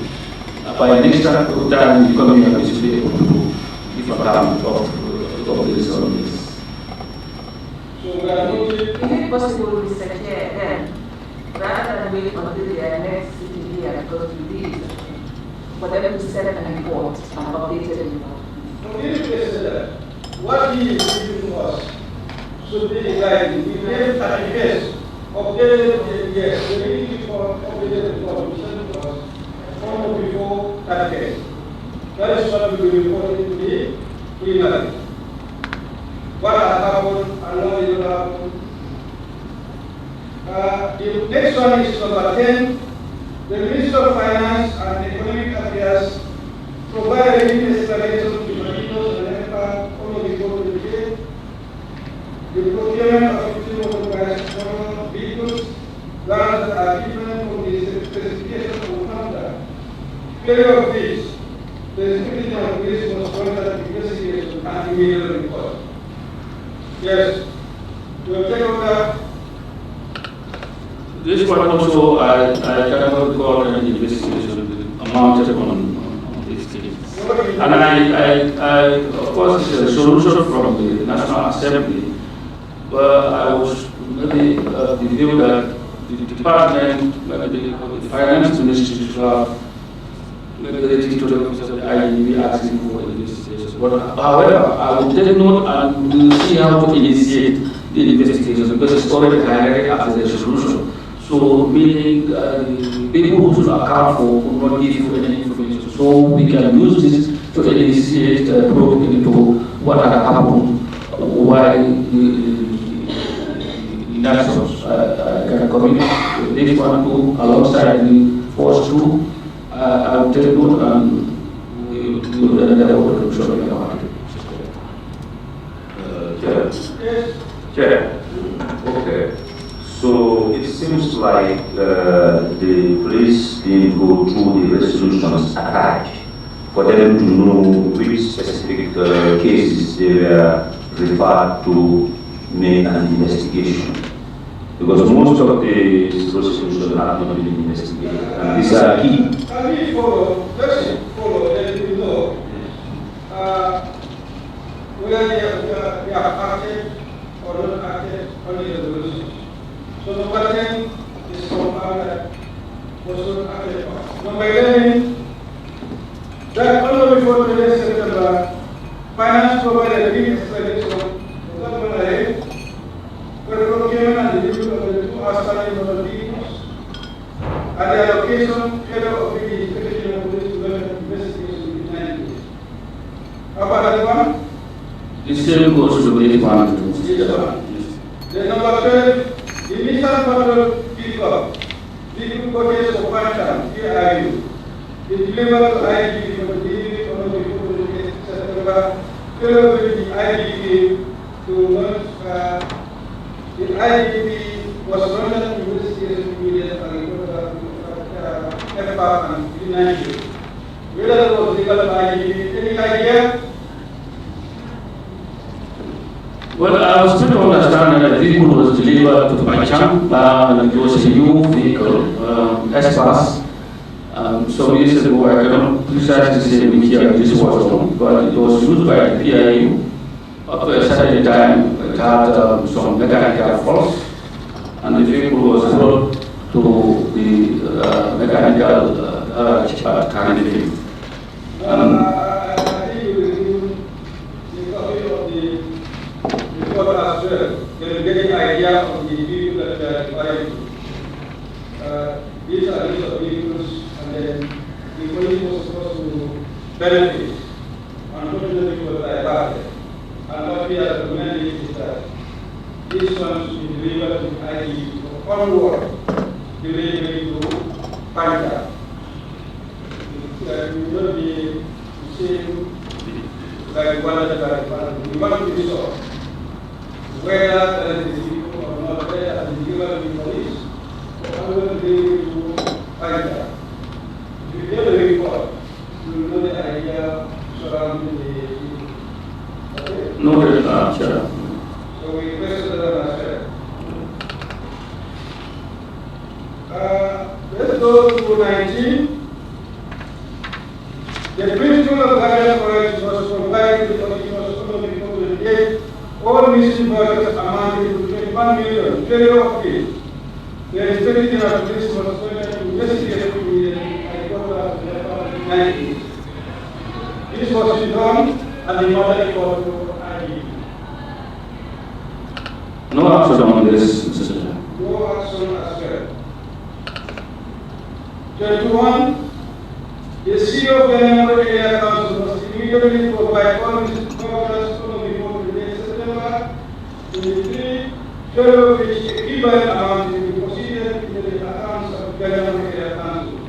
Speaker 4: by next time you come here, we should be able to give account of this on this.
Speaker 6: Is it possible, Mr. Chair, then, rather than wait until their next sitting here, because we did, for them to send an report and update it report?
Speaker 1: What he is giving us should be like we made 30 days, updated yes, we need to updated report, we send to us almost before 30 days. That is what we will report to the criminal. What has happened and what will happen. The next one is number 10. The Minister of Finance and Economic Affairs provide an explanation to Marinos and EFA only before the debate. The procurement of 15 motorized vehicles, lands that are different from the specifications of conduct. Failure of this, the security of police must conduct investigation and immediate report. Yes, we will take over.
Speaker 4: This one also, I cannot recall any investigation amounted on these things. And I, of course, it's a solution from the National Assembly, but I was maybe the view that the department, the finance ministry should have maybe the office of the IEB asking for investigation. But however, I will take note and we will see how to initiate the investigation because it's already highlighted as a solution. So meaning people who should account for will not give you any information. So we can use this to initiate probing into what had happened, why the actions. I can commit this one to alongside the force two. I will take note and we will endeavor to show you about it.
Speaker 8: Chair. Okay. So it seems like the police didn't go through the resolutions attached for them to know which specific cases they were referred to make an investigation. Because most of the resolutions have not been investigated, and these are key.
Speaker 1: Can we follow, let's follow, then we know whether they are acted or not acted on the resolution. So number 10 is confirmed that was not acted on. Number 11, that also before today's September, finance provided a big explanation of what went ahead, for the procurement and the delivery of the two outstanding motor vehicles, and the allocation header of the inspection of police development investigation in 90 days. How about that one?
Speaker 4: The same goes to the one.
Speaker 1: Then number 12, the Nissan Patrol pickup, vehicle purchase of 1 ton, KIU, the delivery to IDP for the delivery on the before the September, together with the IDP to launch, the IDP was launched in investigation immediate and reported FR and 390. Whether it was legal IDP, any idea?
Speaker 4: Well, I was trying to understand that the vehicle was delivered to Bacham, and it was a new vehicle, S-Pass. Some years ago, I cannot precisely say which year this was on, but it was used by the PIU. Up to a certain time, it had some mechanical faults, and the vehicle was brought to the mechanical garage at Carnegie.
Speaker 1: As well, they will get an idea of the vehicle that they are requiring. These are list of vehicles, and then the police was supposed to benefit. Unfortunately, it was diverted. And what we are recommending is that this one should be delivered to ID onward, delivery to Panda. It will not be the same like one that we want to be sure whether there is a vehicle or not given the police, I'm going to be able to find that. If you get the report, you will know the idea surrounding the okay?
Speaker 4: Noted, Chair.
Speaker 1: So we requested that as let's go to 19. The principle of Gambian forest was provided the original economy for the date. All missing voters amounted to 21 million, failure of it. The Inspector General of Police was going to investigate the report of the 19. This was done and the mother report to ID.
Speaker 4: No action on this, Mr. Chair.
Speaker 1: No action as well. 21. The CEO of the Member Area Council must immediately provide all Mr. Governors before the day September 23, share of which equivalent amount will be proceeded in the accounts of the Member Area Council.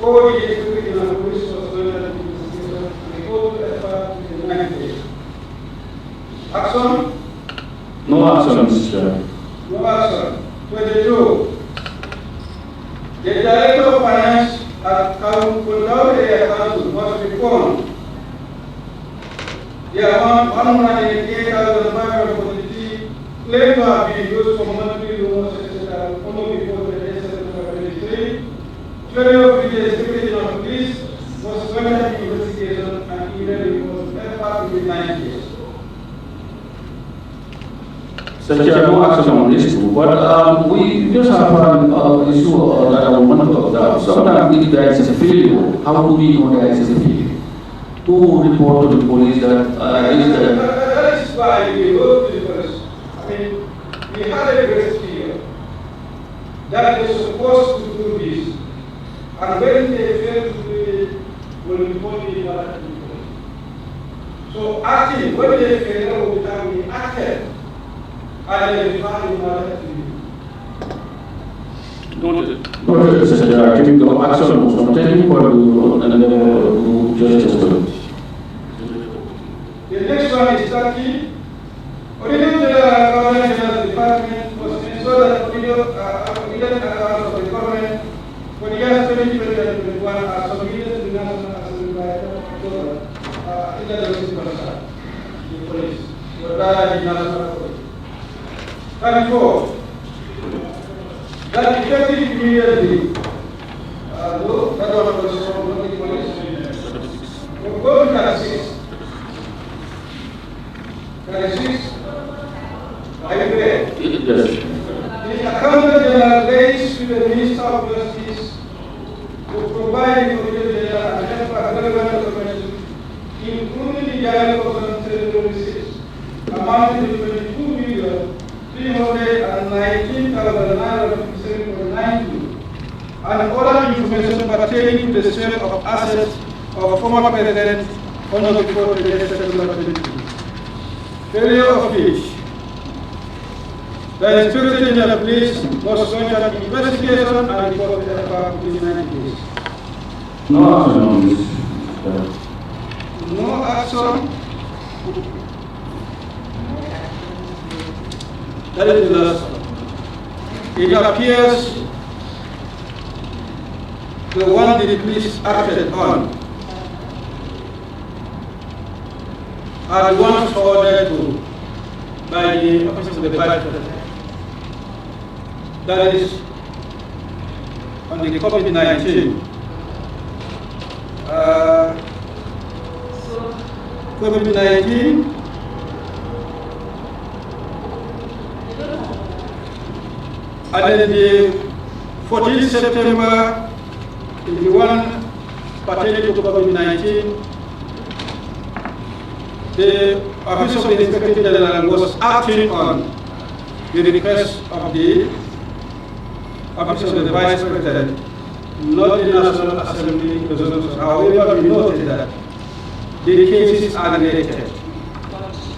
Speaker 1: All the executive and police was going to be investigation and report to effort within 90 days. Action?
Speaker 4: No action, Mr. Chair.
Speaker 1: No action. 22. The Director of Finance at Kundao Area Council must reform the amount 188,543 claimed to have been used for monthly loans only before the day September 23. Failure of the Secretary of Police was further investigation and even was effort within 9 days.
Speaker 4: Sir Chair, no action on this too, but we just have an issue that I want to observe. Sometimes if there is a failure, how do we know there is a failure? Who report to the police that
Speaker 1: that is why we wrote to the police. I mean, we had a great fear that they were supposed to do this, and when they fail to do it, will report the matter to the police. So acting, when they fail, we have been acted. I
Speaker 4: Noted, Mr. Chair. I think the action was not taken for the justice.
Speaker 1: The next one is 30. Original General Department was to ensure that original accounts of the government for the years 2020 and 2021 are submitted to the National Assembly by the police, or rather the National Police. 34. That effective immediately. No, that one was from the police. We'll go to 36. 36. Are you there?
Speaker 4: Yes.
Speaker 1: The Accountant General raised to the Minister of Justice to provide information and help relevant information, including the dialogue of the receipts, amounting to 22 million. 319,957.92 and other information pertaining to the sale of assets of former President on before the day September 22. Failure of which the Inspector General of Police must launch an investigation and report the effort within 90 days.
Speaker 4: No action on this.
Speaker 1: No action. That is the last one. It appears the one the police acted on are the ones ordered to by the office of the Vice President. That is on the COVID-19. COVID-19. And then the 14th September, the one pertaining to COVID-19, the Office of the Inspector General was acting on the request of the Office of the Vice President, not the National Assembly resolutions. However, we noted that the cases are related,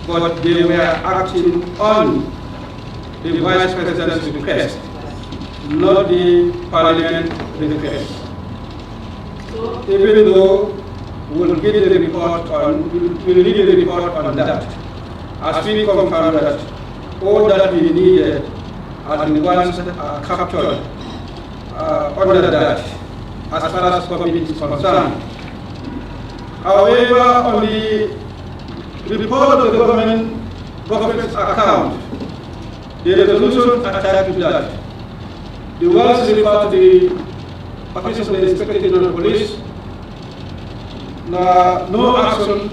Speaker 1: but they were acting on the Vice President's request, not the Parliament request. Even though we'll get the report on, we'll need the report on that, as we confirm that all that we needed are the ones that are captured under that, as far as committee is concerned. However, on the report of the government's account, the resolution attached to that, the ones referred to the Office of the Inspector General of Police, no action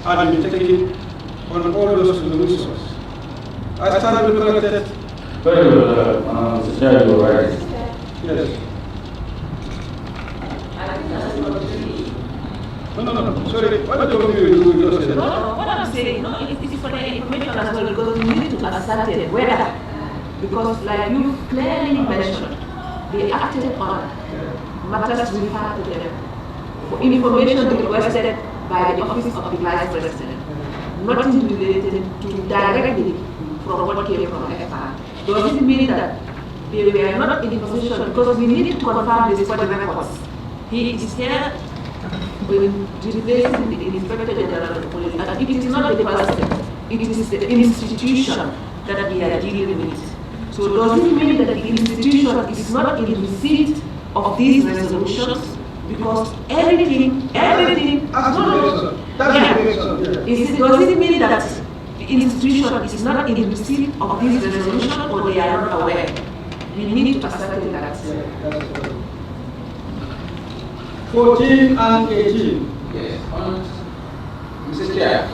Speaker 1: had been taken on all those resolutions. I stand corrected.
Speaker 3: Very good, Mr. Chair, you are right.
Speaker 1: Yes. No, sorry, what do you just say?
Speaker 6: No, what I'm saying, it is for the information as well, because we need to ascertain whether, because like you clearly mentioned, they acted on matters referred to them for information requested by the Office of the Vice President, nothing related to directly from what came from FR. Does it mean that they were not in the position, because we need to confirm this for the records. He is here when replacing the Inspector General of Police, and it is not the person, it is the institution that we are dealing with. So does it mean that the institution is not in receipt of these resolutions? Because everything, does it mean that the institution is not in receipt of these resolutions, or they are not aware? We need to ascertain that.
Speaker 1: 14 and 18.
Speaker 5: Yes, Mr. Chair,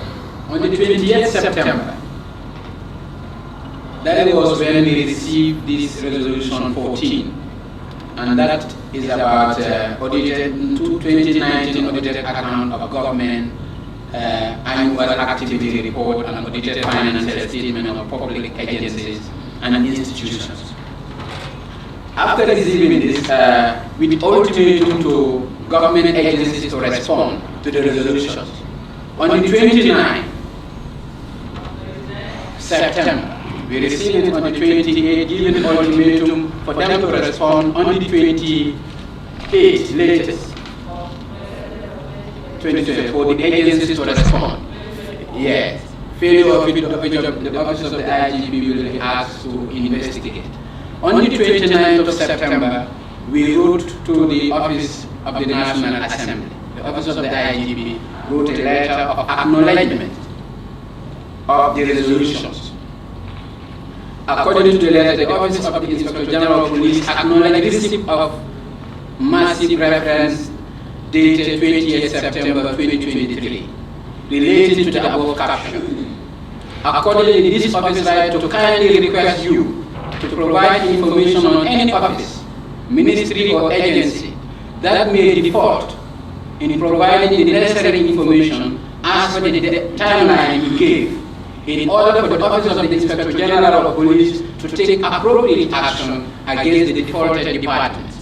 Speaker 5: on the 20th September, that was when we received this resolution 14, and that is about audited 2019 audited account of government, annual activity report, and audited financial statement of public agencies and institutions. After receiving this, with ultimatum to government agencies to respond to the resolutions, on the 29th September, we received it on the 28th, given ultimatum for them to respond on the 28th latest. 2020 for the agencies to respond. Yes. Failure of the Office of the IGP will be asked to investigate. On the 29th of September, we wrote to the Office of the National Assembly. The Office of the IGP wrote a letter of acknowledgement of the resolutions. According to the letter, the Office of the Inspector General of Police acknowledged receipt of massive reference dated 20th September 2023 relating to the above caption. Accordingly, this office right to kindly request you to provide information on any office, ministry or agency that may default in providing the necessary information as per the timeline you gave, in order for the Office of the Inspector General of Police to take appropriate action against the defaulted departments.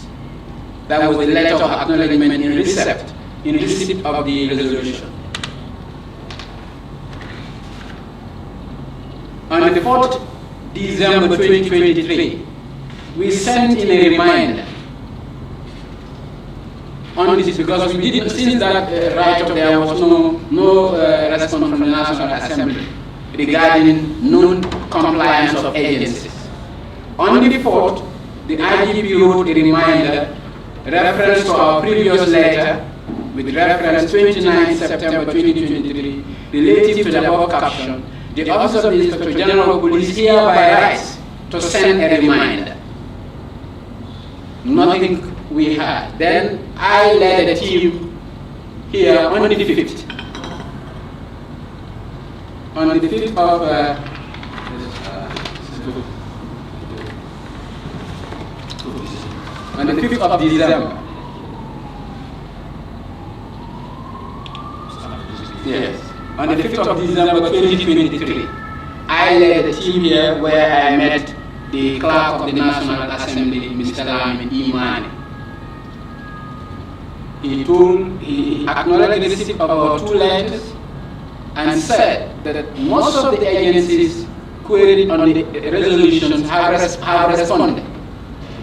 Speaker 5: That was the letter of acknowledgement in receipt of the resolution. On the 4th December 2023, we sent in a reminder on this, because we didn't, since that right up there was no response from the National Assembly regarding non-compliance of agencies. On the 4th, the IGP wrote a reminder, reference to our previous letter with reference 29 September 2023 relative to the above caption. The Office of the Inspector General of Police hereby writes to send a reminder. Nothing we had. Then I led a team here on the 5th. On the 5th of on the 5th of December. Yes. On the 5th of December 2023, I led a team here where I met the Clerk of the National Assembly, Mr. Lamin Imani. He acknowledged the receipt of our 2 letters and said that most of the agencies queried on the resolutions have responded,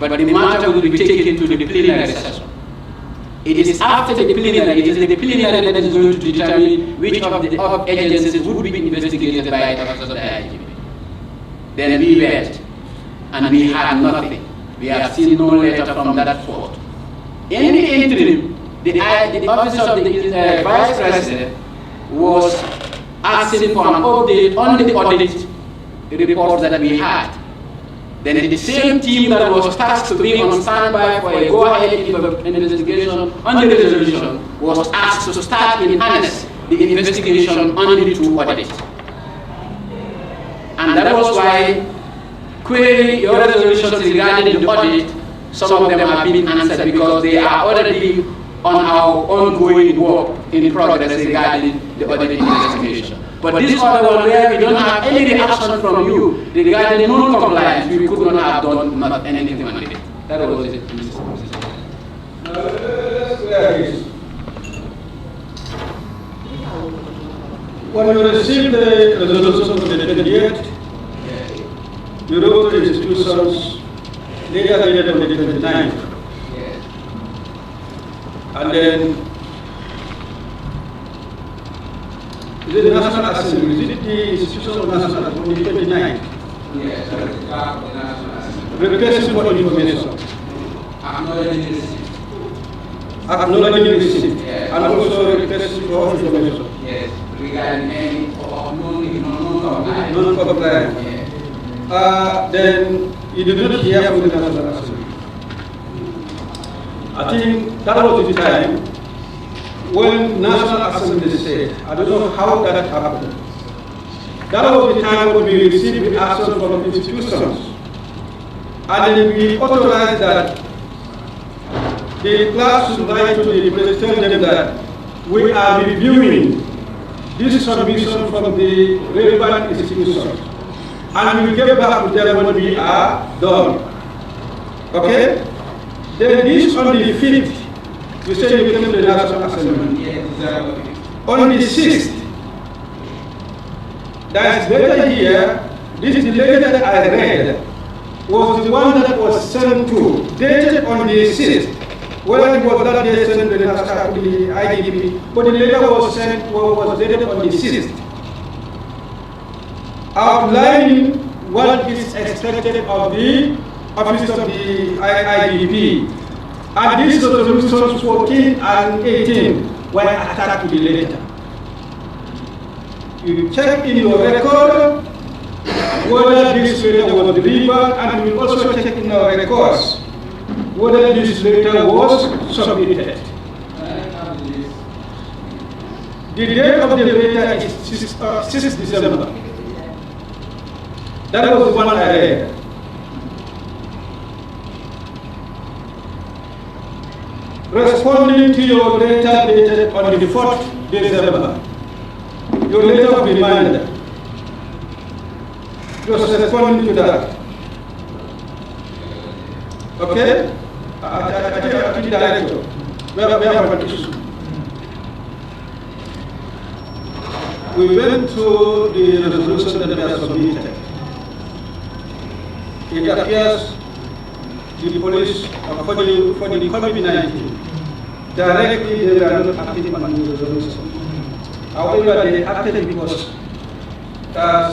Speaker 5: but the matter will be taken to the plenary session. It is after the plenary, it is the plenary that is going to determine which of the agencies would be investigated by the Office of the IGP. Then we went.
Speaker 4: and we had nothing. We have seen no letter from that fort. In the interim, the office of the Vice President was asking for an update on the audit reports that we had. Then the same team that was tasked to be on standby for a go-ahead investigation on the resolution was asked to start in earnest the investigation on the two audits. And that was why query your resolutions regarding the audit, some of them have been answered because they are already on our ongoing work in progress regarding the audit investigation. But this other one where we don't have any reaction from you regarding non-compliance, we could not have done anything on it. That was it.
Speaker 1: When you received the resolution of the 28th, you wrote to the institutions later dated on the 29th. And then, is it the National Assembly? Is it the institution of National Assembly on the 29th?
Speaker 4: Yes,
Speaker 1: requesting for information.
Speaker 4: acknowledging receipt.
Speaker 1: Acknowledging receipt.
Speaker 4: Yes.
Speaker 1: And also requesting for information.
Speaker 4: Yes, regarding any non-compliance.
Speaker 1: Non-compliant.
Speaker 4: Yes.
Speaker 1: Then you did not hear from the National Assembly. I think that was the time when National Assembly said, I don't know how that happened. That was the time when we received the action from institutions. And then we authorized that the class should write to the president, tell them that we are reviewing this submission from the relevant institutions. And we will get back to them when we are done. Okay? Then this on the 5th, you said you came to the National Assembly.
Speaker 4: Yes, exactly.
Speaker 1: On the 6th, that is letter here, this is the letter that I read, was the one that was sent to, dated on the 6th. Whether it was that day sent to the National to the IDP, but the letter was sent, was dated on the 6th. Outlining what is expected of the office of the IDP. And these resolutions 14 and 18 were attached to the letter. You check in your record whether this letter was delivered, and you will also check in our records whether this letter was submitted. The date of the letter is 6th December. That was the one I read. Responding to your letter dated on the 4th December, your letter of reminder, just responding to that. Okay? I think the director, we have an issue. We went to the resolution that we have submitted. It appears the police, for the COVID-19, directly they are not acting on the resolution. However, they acted because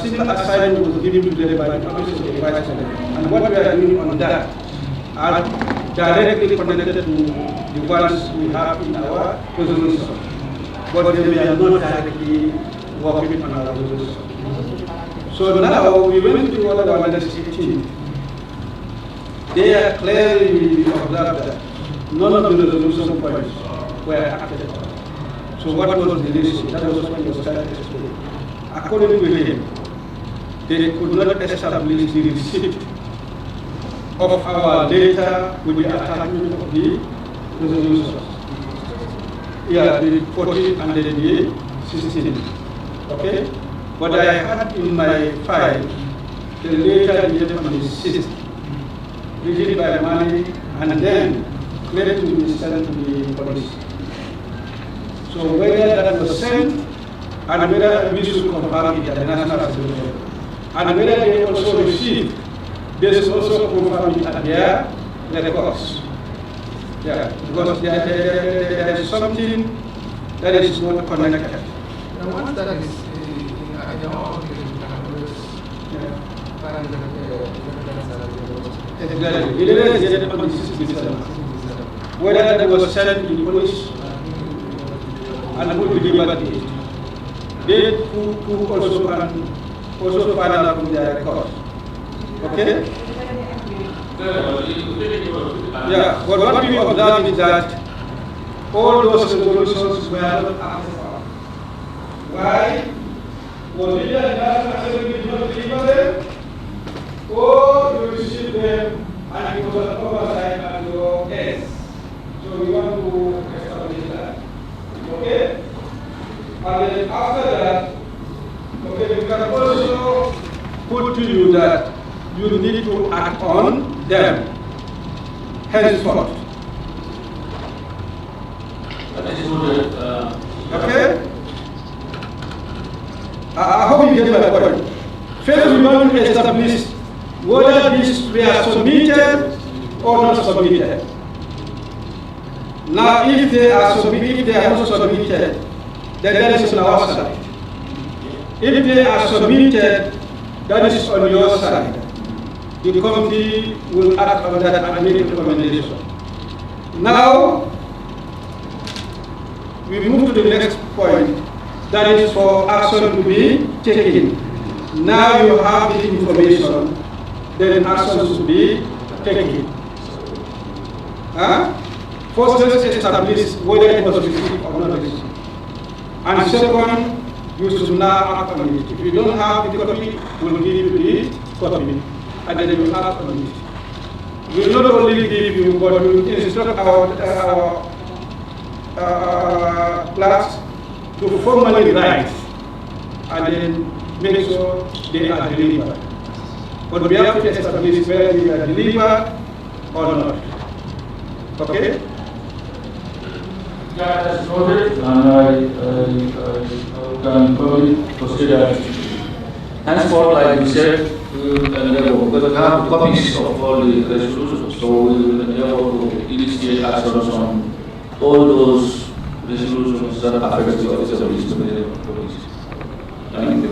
Speaker 1: single assignment was given to them by the office of the Vice President. And what we are doing on that are directly connected to the ones we have in our resolution. But we are not directly working on our resolution. So now we went to other 118. There clearly we observed that none of the resolution points were acted on. So what was the issue? That was what he was trying to explain. According to him, they could not establish the receipt of our data with the attachment of the resolutions. Yeah, the 14 and the 16. Okay? But I had in my file the data dated on the 6th. Written by money and then cleared to be sent to the police. So whether that was sent and whether we should confirm it at the National Assembly and whether they also received, they should also confirm it at their records. Yeah, because there is something that is not connected.
Speaker 12: Now once that is
Speaker 1: Exactly. We didn't get on the 67. Whether that was sent in Polish and who delivered it. They who also can also find out from their records. Okay? Yeah, but what we observe is that all those resolutions were not acted for. Why? Was it that National Assembly did not deliver them? Or you received them and it was an oversight at your end? So we want to establish that. Okay? And then after that, okay, we can also put to you that you need to act on them henceforth. Okay? I hope you get my point. First, we want to establish whether these were submitted or not submitted. Now, if they are not submitted, then that is on our side. If they are submitted, that is on your side. The committee will act on that and make a recommendation. Now, we move to the next point. That is for action to be taken. Now you have the information, then action should be taken. First, let's establish whether it was received or not received. And second, you should now act on it. If you don't have the copy, we'll give you the copy, and then you will act on it. We will not only give you, but we will instruct our class to formally write and then make sure they are delivered. But we have to establish whether they are delivered or not. Okay?
Speaker 3: Yeah, that's noted, and I can probably proceed that. Henceforth, like you said, we will endeavor, because we have copies of all the resolutions, so we will endeavor to initiate actions on all those resolutions that affect the office of the police. Thank you.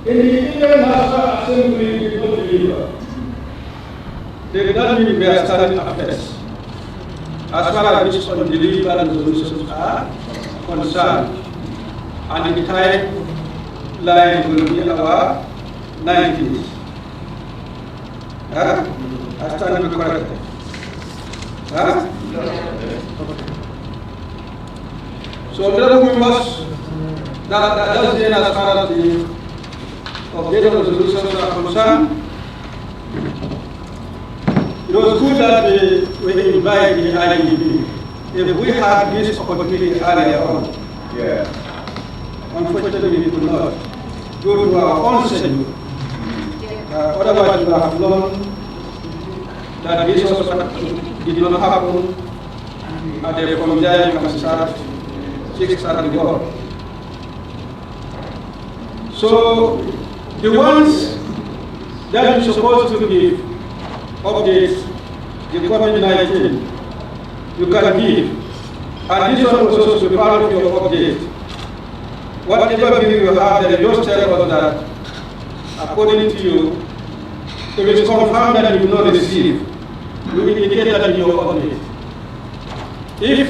Speaker 1: In the Indian National Assembly did not deliver, they did not mean we are starting affairs. As far as these undelivered resolutions are concerned, and the timeline will be our 90s. I stand to be corrected. So then we must, that's then as far as the updated resolutions are concerned. It was good that we invite the IEB. If we had this opportunity earlier on, unfortunately we could not, due to our own schedule. Otherwise we would have known that this did not happen, and then from there you can start 6:30 go. So the ones that you're supposed to give updates, the COVID-19, you can give. And this one also should be part of your update. Whatever view you have, then you just tell us that, according to you, if it is confirmed that you do not receive, you indicate that in your update. If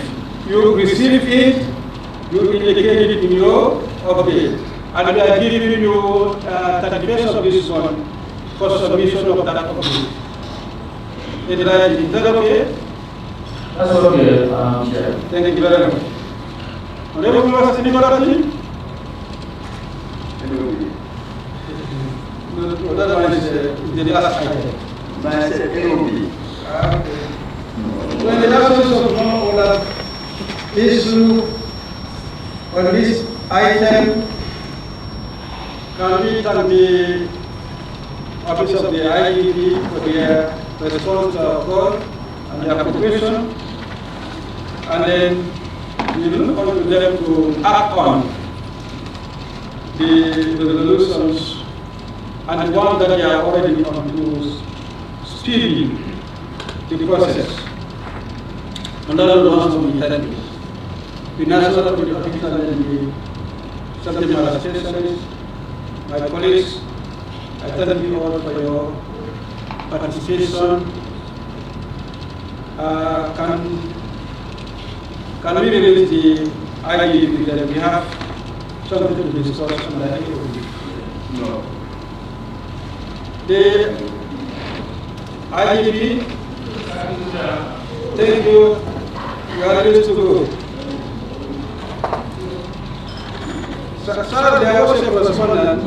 Speaker 1: you receive it, you indicate it in your update. And we are giving you 30 days of this one for submission of that update. Is that okay?
Speaker 3: That's okay, Chair.
Speaker 1: Thank you very much. Honorable Members, any other thing? That one is the last item.
Speaker 10: I said LOB.
Speaker 1: When the absence of non-order issue on this item can be the office of the IEB for their response to our call and their preparation, and then we look on to them to act on the resolutions and the ones that they are already on to speed the process. And that will also be helpful. The National Audit Officer and the subject matter specialists, my colleagues, I thank you all for your participation. Can we release the IEP that we have something to discuss on the IEP? No. The IEP, thank you. We are ready to go. Sir, there was a correspondent